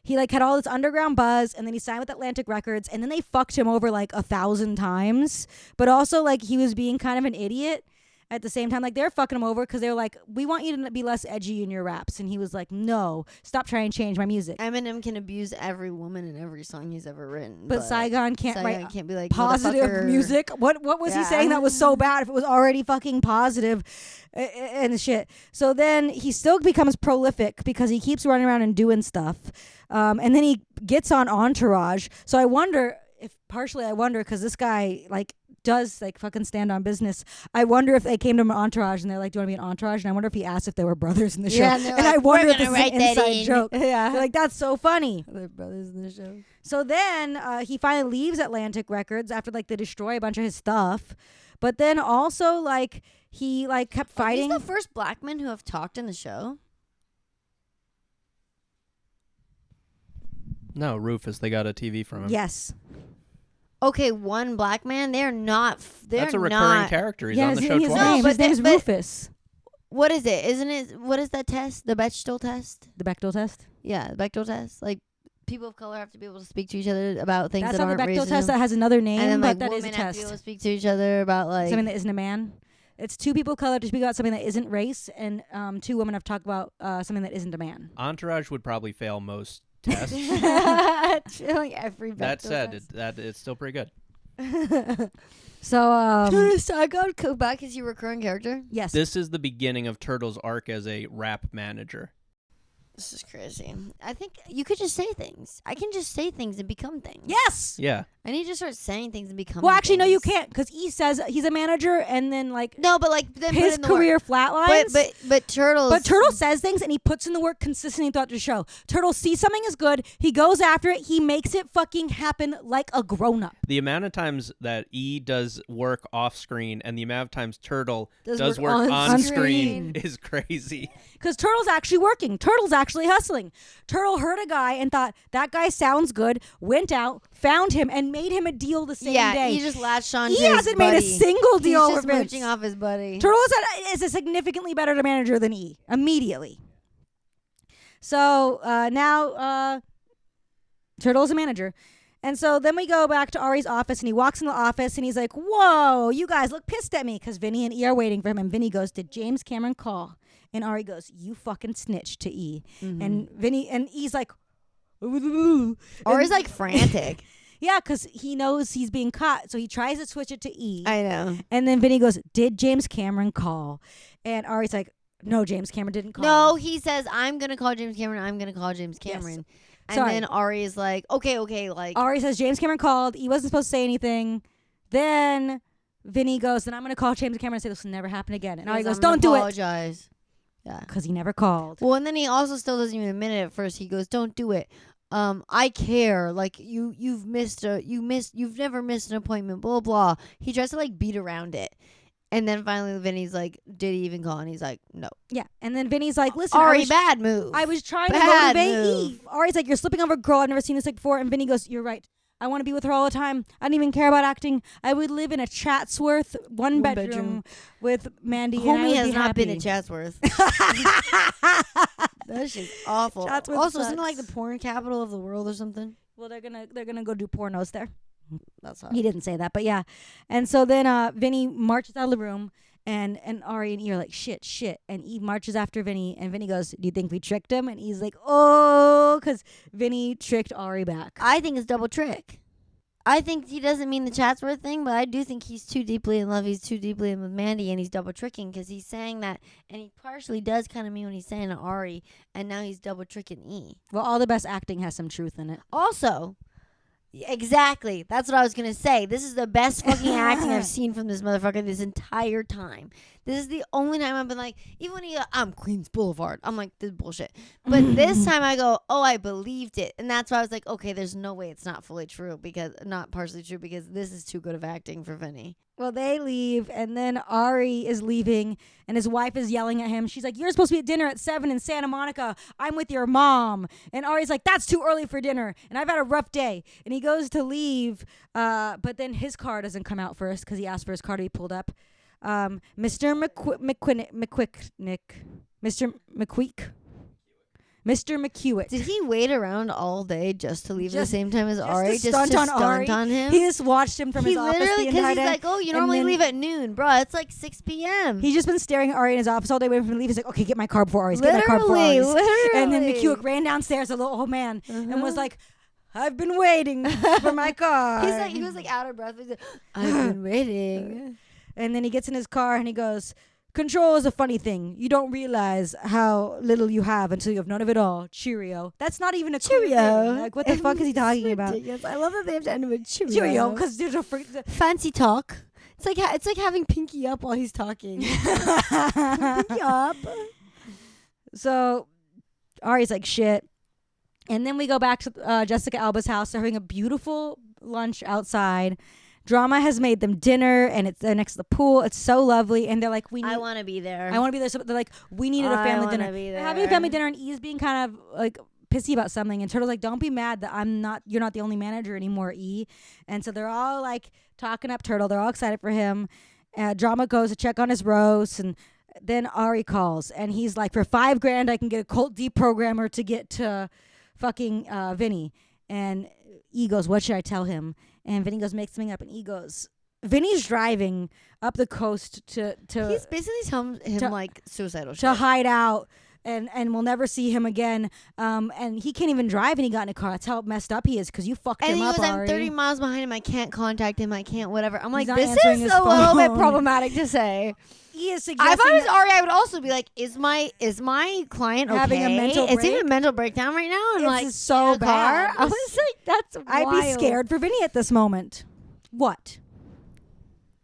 he like had all this underground buzz, and then he signed with Atlantic Records, and then they fucked him over like 1,000 times. But also like he was being kind of an idiot at the same time. Like they're fucking him over because they were like, we want you to be less edgy in your raps, and he was like, no, stop trying to change my music. Eminem can abuse every woman in every song he's ever written, But Saigon can't Saigon write can't be like positive motherfucker. music. What was he saying that was so bad if it was already fucking positive and shit? So then he still becomes prolific because he keeps running around and doing stuff. And then he gets on Entourage. So I wonder because this guy like does like fucking stand on business. I wonder if they came to him Entourage and they're like, do you want to be an Entourage? And I wonder if he asked if they were brothers in the show. Yeah, and like, I wonder "We're if this is gonna an write that inside in." joke. Yeah, like that's so funny. They're brothers in the show. So then he finally leaves Atlantic Records after like they destroy a bunch of his stuff. But then also like he like kept fighting. He's the first black man who have talked in the show. No, Rufus. They got a TV from him. Yes. Okay, one black man. They're not. They're That's a recurring not. character. He's Yeah, on the his show name- twice. No, but his name is but- Rufus. What is it? Isn't it? What is that test? The Bechdel test? The Bechdel test. Yeah, the Bechdel test. Like people of color have to be able to speak to each other about things That's that not the aren't Bechdel racism. test. That has another name, and then like but that is a women have to be able to test. speak to each other about like Something that isn't a man. It's two people of color to speak about something that isn't race, and two women have to talk about something that isn't a man. Entourage would probably fail most tests. like every Bechdel That said, test. it's still pretty good. So Saigon come back as your recurring character. yes, This is the beginning of Turtle's arc as a rap manager. This is crazy. I think you could just say things. I can just say things and become things. yes. Yeah. I need to start saying things and becoming. Well, actually, no, you things. can't, because he says he's a manager, and then like No, but like then put his in the career work. flatlines. But Turtles. But Turtle says things and he puts in the work consistently throughout the show. Turtle sees something is good, he goes after it, he makes it fucking happen like a grown up. The amount of times that E does work off screen and the amount of times Turtle Does does work work on on screen. screen is crazy. Because Turtle's actually working. Turtle's actually hustling. Turtle heard a guy and thought, that guy sounds good, went out, found him, and made him a deal the same yeah, day. he just latched on. He to his hasn't made a buddy. single deal He's with just Vince. mooching off his buddy. Turtle is a significantly better manager than E, immediately. So now Turtle's a manager. And so then we go back to Ari's office, and he walks in the office, and he's like, whoa, you guys look pissed at me, because Vinny and E are waiting for him. And Vinny goes, did James Cameron call? And Ari goes, you fucking snitched to E. Mm-hmm. And Vinny and E's like, Or he's like frantic. yeah, because he knows he's being caught. So he tries to switch it to E. I know. And then Vinny goes, did James Cameron call? And Ari's like, no, James Cameron didn't call. No, he says, I'm going to call James Cameron. I'm going to call James Cameron. And Sorry. then Ari is like, okay, like. Ari says James Cameron called. He wasn't supposed to say anything. Then Vinny goes, then I'm going to call James Cameron and say this will never happen again. And Ari goes, "I'm don't gonna do it. apologize. Yeah. Because he never called. Well, and then he also still doesn't even admit it at first. He goes, don't do it. I care. Like you've never missed an appointment, blah, blah. He tries to like beat around it. And then finally Vinny's like, did he even call? And he's like, no. Yeah. And then Vinny's like, listen, Ari, bad move. I was trying to Bad motivate move. Eve. Ari's like, you're slipping over a girl. I've never seen this like before. And Vinny goes, you're right. I want to be with her all the time. I don't even care about acting. I would live in a Chatsworth one bedroom with Mandy. and I Homie would has be not been happy. in Chatsworth. That shit's awful. Chatsworth Also, isn't it sucks. like the porn capital of the world or something? Well, they're gonna go do pornos there. That's how. He didn't say that, but yeah. And so then Vinny marches out of the room, and Ari and E are like, shit. And Eve marches after Vinny, and Vinny goes, do you think we tricked him? And he's like, oh, because Vinny tricked Ari back. I think it's double trick. I think he doesn't mean the Chatsworth thing, but I do think he's too deeply in love. He's too deeply in with Mandy, and he's double tricking because he's saying that, and he partially does kind of mean what he's saying to Ari, and now he's double tricking E. Well, all the best acting has some truth in it. Also, exactly, that's what I was gonna say. This is the best fucking acting I've seen from this motherfucker this entire time. This is the only time I've been like, even when he go, I'm Queens Boulevard, I'm like, this is bullshit. But this time I go, oh, I believed it. And that's why I was like, okay, there's no way it's not fully true, because not partially true, because this is too good of acting for Vinny. Well, they leave, and then Ari is leaving, and his wife is yelling at him. She's like, you're supposed to be at dinner at 7 in Santa Monica. I'm with your mom. And Ari's like, that's too early for dinner, and I've had a rough day. And goes to leave, but then his car doesn't come out first because he asked for his car to be pulled up. Mr. McEwick. Did he wait around all day just to leave at the Just- same time as Ari? to stunt on Ari. on him? He just watched him from He his office literally, the because entire he's day. like, oh, you and normally then- leave at noon. Bro, it's like 6 p.m. He's just been staring at Ari in his office all day waiting for him to leave. He's like, okay, get my car before Ari's. Get my car before Ari's. And then McEwick ran downstairs, a little old man, and was like, I've been waiting for my car. He's like, he was like out of breath. He's like, I've been waiting. And then he gets in his car and he goes, control is a funny thing. You don't realize how little you have until you have none of it all. Cheerio. That's not even a cool Cheerio. thing. Like, what the fuck is he talking about? Ridiculous. I love that they have to end with Cheerio. Cheerio, because there's a Fancy talk. It's like having Pinky up while he's talking. Pinky up. So Ari's like, shit. And then we go back to Jessica Alba's house. They're having a beautiful lunch outside. Drama has made them dinner, and they're next to the pool. It's so lovely. And they're like, I want to be there. I want to be there. So they're like, we needed a I family wanna dinner. be They're having a there. family dinner, and E's being kind of like pissy about something. And Turtle's like, don't be mad that you're not the only manager anymore, E. And so they're all like talking up Turtle. They're all excited for him. Drama goes to check on his roast, and then Ari calls, and he's like, for $5,000, I can get a Colt deprogrammer to get to fucking Vinny. And E goes, what should I tell him? And Vinny goes, make something up. And E goes, Vinny's driving up the coast to He's basically telling him to- like suicidal to shit. hide out, and we'll never see him again. And he can't even drive, and he got in a car. That's how messed up he is, because you fucked And him he up, goes, I'm Ari. 30 miles behind him. I can't contact him. I can't whatever. I'm like, not this answering is his a little bit phone. problematic to say. He is If suggesting I was Ari, I would also be like, is my client okay? Having a mental Is he break? in a mental breakdown right now? And It's like, so in a car? bad. I was like, that's I'd be wild. scared for Vinny at this moment. What?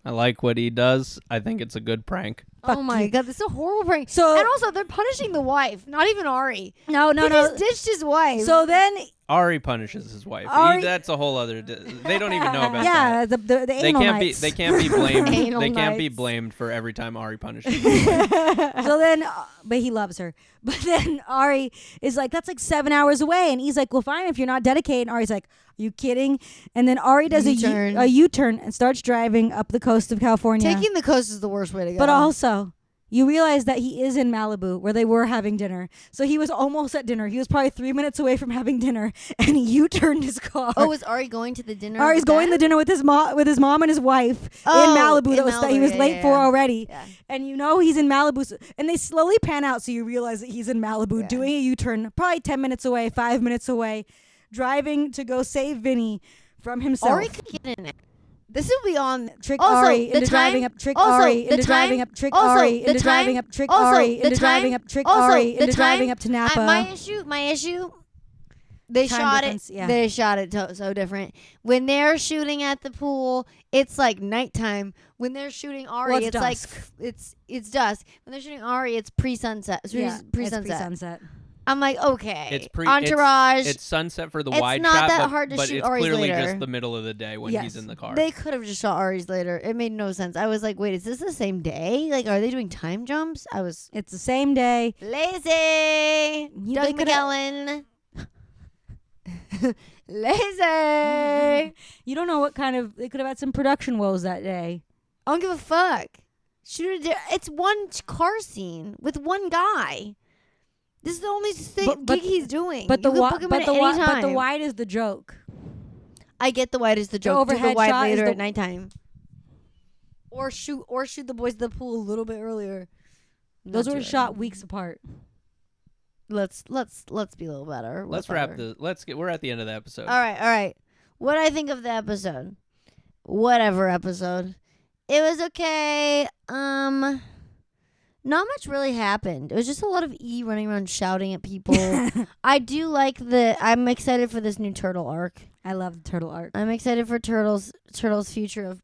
I like what he does. I think it's a good prank. Oh Fuck my you. god, this is a horrible prank. So- and also, they're punishing the wife, not even Ari. No, He just ditched his wife. So then, Ari punishes his wife. Ari- That's a whole other. They don't even know about that. yeah, the They anal can't nights. be. They can't be blamed. Anal They can't be nights. blamed for every time Ari punishes. his wife. So then, but he loves her. But then Ari is like, that's like 7 hours away. And he's like, well, fine, if you're not dedicated. And Ari's like, are you kidding? And then Ari does U-turn. a U-turn and starts driving up the coast of California. taking the coast is the worst way to go. But also, you realize that he is in Malibu where they were having dinner. So he was almost at dinner. He was probably 3 minutes away from having dinner. And he U-turned his car. oh, is Ari going to the dinner? Ari's with going to them? the dinner with his mom and his wife Oh, in Malibu. in That he was Malibu, late yeah, for yeah. already. Yeah. And you know he's in Malibu. And they slowly pan out so you realize that he's in Malibu Yeah. doing a U-turn, probably 10 minutes away, 5 minutes away, driving to go save Vinny from himself. Ari could get in it. This will be on. Trick Also, Ari the into driving time- up. Trick also, Ari the into driving time- up. Trick also, Ari the into driving time- up. Trick also, Ari the into driving time- up. Trick also, Ari the into driving time- up to Napa. My issue. They Time shot difference, it. yeah. They shot it so different. When they're shooting at the pool, it's like nighttime. When they're shooting Ari, Well, it's it's like dusk. it's dusk. When they're shooting Ari, it's pre-sunset. It's Yeah, pre-sunset. It's pre-sunset. I'm like, okay. It's pre- Entourage. It's sunset for the It's wide not shot, that but, hard to but shoot it's Ari's clearly later. just the middle of the day when Yes. he's in the car. They could have just shot Ari's later. It made no sense. I was like, wait, is this the same day? Like, are they doing time jumps? I was It's the same day. lazy. You- Doug they coulda- McKellen. Lazy. You don't know what kind of. They could have had some production woes that day. I don't give a fuck. Shoot it. It's one car scene with one guy. This is the only But- gig he's doing. But You the could wi- book him but in the at any wi- but the time. wide is the joke. I get the wide is the joke. Do the overhead wide shot is later the- at nighttime. Or shoot the boys at the pool a little bit earlier. Those Not were too shot early. weeks apart. Let's be a little better. Let's Whatever. wrap the. Let's get. We're at the end of the episode. All right. What I think of the episode? Whatever episode. It was okay. Not much really happened. It was just a lot of E running around shouting at people. I do like I'm excited for this new Turtle arc. I love the turtle arc. I'm excited for Turtle's future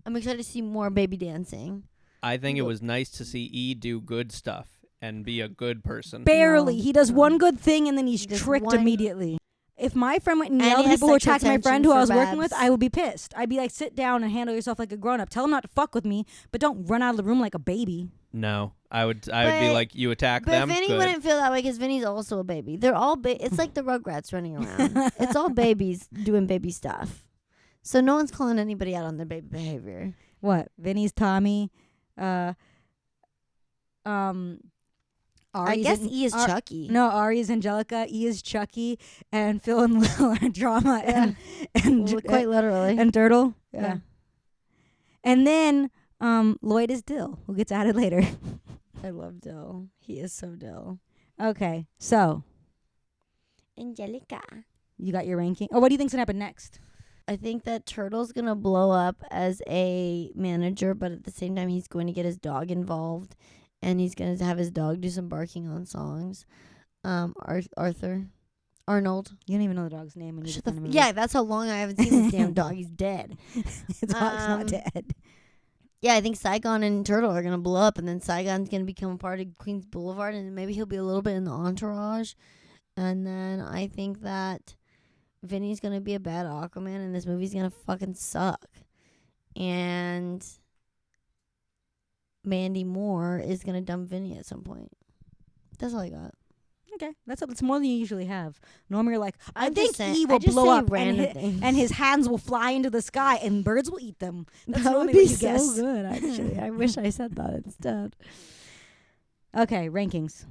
I'm excited to see more baby dancing. I think it was nice to see E do good stuff and be a good person. Barely. No, He does no. one good thing and then he's He does tricked one- immediately. If my friend went and And yelled he at has people who sexual attacked my friend tension who I for was working with, Babs. I would be pissed. I'd be like, sit down and handle yourself like a grown up. Tell him not to fuck with me, but don't run out of the room like a baby. No, I would be like, you attack But them. Vinny Good. wouldn't feel that way because Vinny's also a baby. They're all it's like the Rugrats running around. It's all babies doing baby stuff. So no one's calling anybody out on their baby behavior. What? Vinny's Tommy. I guess E is Chucky. No, Ari is Angelica. E is Chucky, and Phil and Lil are Drama and Well, quite literally. and Turtle. Yeah. And then Lloyd is Dill, who gets added later. I love Dill. He is so Dill. Okay, so Angelica. you got your ranking. Oh, what do you think's gonna happen next? I think that Turtle's going to blow up as a manager, but at the same time, he's going to get his dog involved, and he's going to have his dog do some barking on songs. Arnold. You don't even know the dog's name. When you Shut just the yeah, that's how long I haven't seen this damn dog. He's dead. the dog's not dead. Yeah, I think Saigon and Turtle are going to blow up, and then Saigon's going to become a part of Queens Boulevard, and maybe he'll be a little bit in the Entourage. And then I think that Vinny's going to be a bad Aquaman, and this movie's going to fucking suck. And Mandy Moore is going to dump Vinny at some point. That's all I got. Okay, that's more than you usually have. Normally, you're like, I I'm think just saying- E I will just blow say up, random things. and his hands will fly into the sky, and birds will eat them. That's That normally would be what you so guess. good, actually. I wish I said that instead. Okay, rankings.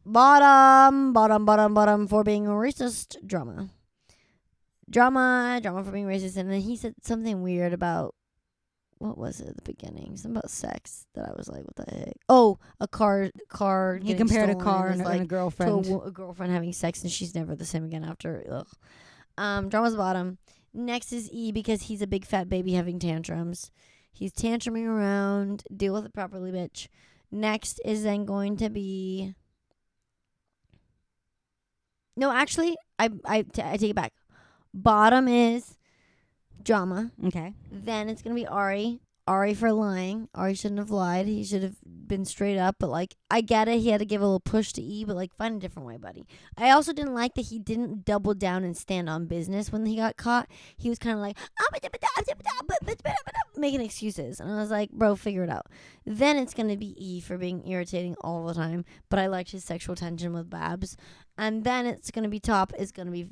Bottom for being racist. Drama for being racist. And then he said something weird about, what was it at the beginning? Something about sex that I was like, what the heck? Oh, a car. He getting compared a stolen car is and like a girlfriend. to a girlfriend having sex, and she's never the same again after. Ugh. Drama's bottom. Next is E because he's a big fat baby having tantrums. He's tantruming around. Deal with it properly, bitch. Next is then going to be. No, actually, I take it back. Bottom is Drama. Okay. Then it's going to be Ari. Ari for lying. Ari shouldn't have lied. He should have been straight up. But, like, I get it. He had to give a little push to E, but, like, find a different way, buddy. I also didn't like that he didn't double down and stand on business when he got caught. He was kind of like, making excuses. And I was like, bro, figure it out. Then it's going to be E for being irritating all the time. But I liked his sexual tension with Babs. And then it's going to be top is going to be,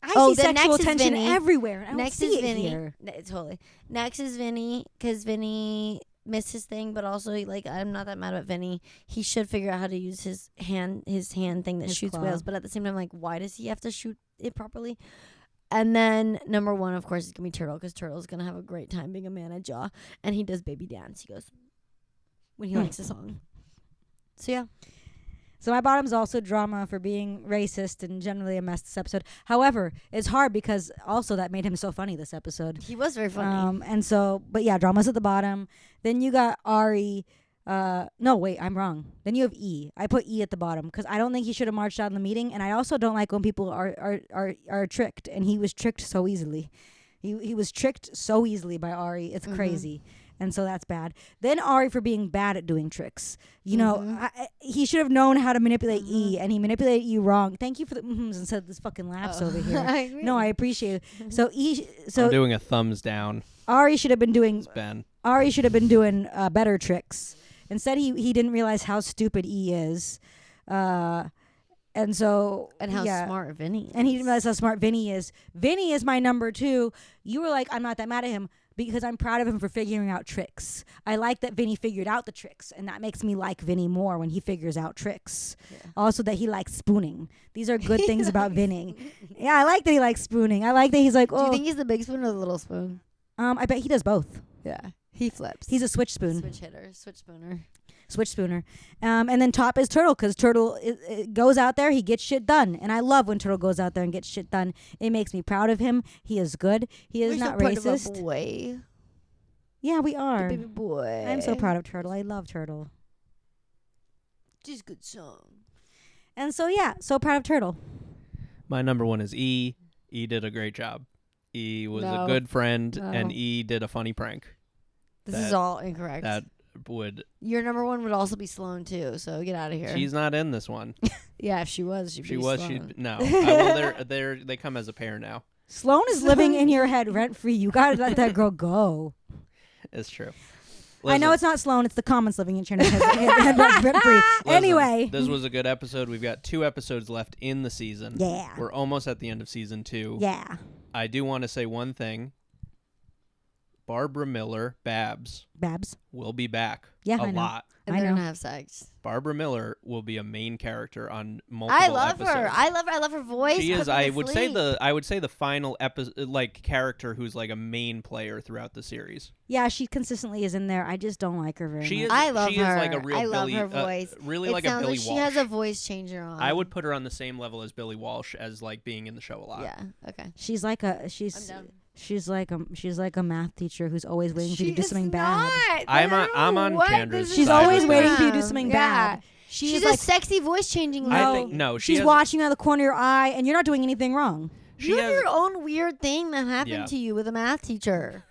I Oh, see then sexual next is tension Vinny. everywhere. And I don't next see is it Vinny. here. Totally. Next is Vinny, because Vinny missed his thing, but also, like, I'm not that mad about Vinny. He should figure out how to use his hand thing that His shoots claw. whales. But at the same time, like, why does he have to shoot it properly? And then number one, of course, is gonna be Turtle, because Turtle's gonna have a great time being a manager, and he does baby dance. He goes when he likes a song. So yeah. So my bottom's also Drama for being racist and generally a mess this episode. However, it's hard because also that made him so funny this episode. He was very funny. And so, but yeah, Drama's at the bottom. Then you got Ari. No, wait, I'm wrong. Then you have E. I put E at the bottom because I don't think he should have marched out in the meeting, and I also don't like when people are tricked, and he was tricked so easily. He was tricked so easily by Ari. It's crazy. And so that's bad. Then Ari for being bad at doing tricks. You know, he should have known how to manipulate E, and he manipulated E wrong. Thank you for the instead of this fucking laughs over here. I agree. No, I appreciate it. So E, I'm doing a thumbs down. Ari should have been doing It's Ben. Ari should have been doing better tricks. Instead, he didn't realize how stupid E is, and so and how yeah. smart Vinny is. And he didn't realize how smart Vinny is. Vinny is my number 2. You were like, I'm not that mad at him because I'm proud of him for figuring out tricks. I like that Vinny figured out the tricks, and that makes me like Vinny more when he figures out tricks. Yeah. Also that he likes spooning. These are good things about Vinny. Yeah, I like that he likes spooning. I like that he's like, Do you think he's the big spoon or the little spoon? I bet he does both. Yeah. He flips. He's a switch spoon. Switch hitter. Switch spooner. Switch spooner. And then top is Turtle, because Turtle it goes out there, he gets shit done. And I love when Turtle goes out there and gets shit done. It makes me proud of him. He is good. He is We're not so proud of our racist. boy. Yeah, we The are. baby boy. I'm so proud of Turtle. I love Turtle. Just a good song. And so, yeah, so proud of Turtle. My number 1 is E. E did a great job. E was a No. good friend, No. and E did a funny prank. This is all incorrect. That would. Your number 1 would also be Sloane too. So get out of here. She's not in this one. Yeah, if she was, she'd She be was. Sloane. She no. Well, they come as a pair now. Sloane is living in your head rent free. You got to let that girl go. It's true. I know it's not Sloan. It's the comments living in Chandra's head rent free. Anyway. This was a good episode. We've got 2 episodes left in the season. Yeah. We're almost at the end of season 2. Yeah. I do want to say one thing. Barbara Miller, Babs, will be back. Yeah, a I know. lot. And I they're know. gonna have sex. Barbara Miller will be a main character on multiple I love episodes. her. I love her voice. She is. Put me I to would say sleep. the final character who's like a main player throughout the series. Yeah, she consistently is in there. I just don't like her very She much. is. I love she her. Is like a real I love Billy, her voice. Really It like a sounds Billy like Walsh. she has a voice changer on. I would put her on the same level as Billy Walsh as like being in the show a lot. Yeah. Okay. She's like a she's like a math teacher who's always waiting for you to do something bad. I'm on Chandra's She's side always with waiting this. for you to do something bad. She's like, a sexy voice changing lady. I think no. She's has, watching out of the corner of your eye, and you're not doing anything wrong. You have has- your own weird thing that happened to you with a math teacher.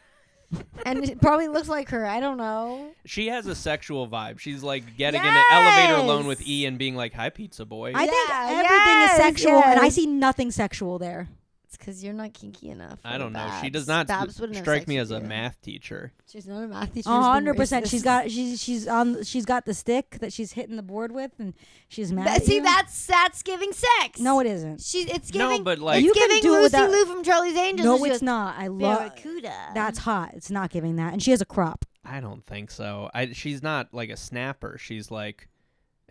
And it probably looks like her. I don't know. She has a sexual vibe. She's like getting in an elevator alone with E and being like, "Hi, pizza boy." I think everything is sexual, and I see nothing sexual there. It's because you're not kinky enough. I don't know. Babs. She does not Babs wouldn't have strike sex me with as a you. math teacher. She's not a math teacher. 100%. She's got the stick that she's hitting the board with, and she's mad. At See, you. that's giving sex. No, it isn't. It's No, giving. but, like- it's You can giving do it Lucy without- Liu from Charlie's Angels. No, and she it's goes, not. I love. Barracuda. That's hot. It's not giving that, and she has a crop. I don't think so. She's not like a snapper. She's like,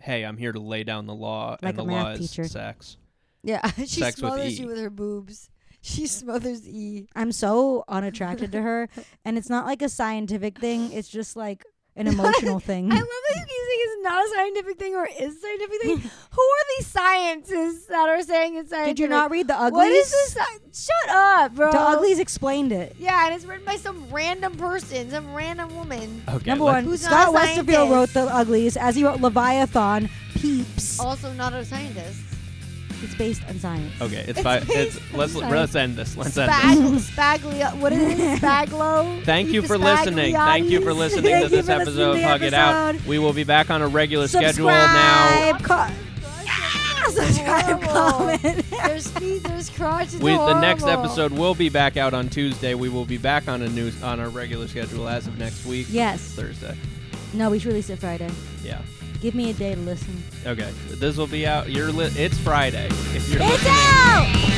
"Hey, I'm here to lay down the law, Like and the a math law is teacher. sex." Yeah, she Sex with smothers E. you with her boobs. She smothers E. I'm so unattracted to her, and it's not like a scientific thing. It's just like an emotional thing. I love that you keep saying it's not a scientific thing or is a scientific thing. Who are these scientists that are saying it's scientific? Did you not read The Uglies? What is this? Shut up, bro. The Uglies explained it. Yeah, and it's written by some random person, some random woman. Okay. Number let's- one, Who's Scott not a Westerfield wrote scientist? The Uglies, as he wrote Leviathan, Peeps. Also not a scientist. It's based on science. Okay, it's fine. based Let's on let's end this. Let's end this. Spaglia. What is it? Spaglo? Thank you Beef for listening. Thank you for listening to Thank you this for listening to episode the of Hug It Out. episode. We will be back on a regular schedule now. Subscribe. Subscribe, comment. There's feet, there's crotch. It's The next horrible. episode will be back out on Tuesday. We will be back on a regular schedule as of next week. Yes. Thursday. No, we should release it Friday. Yeah. Give me a day to listen. Okay. This will be out. It's Friday. If you're It's listening. out!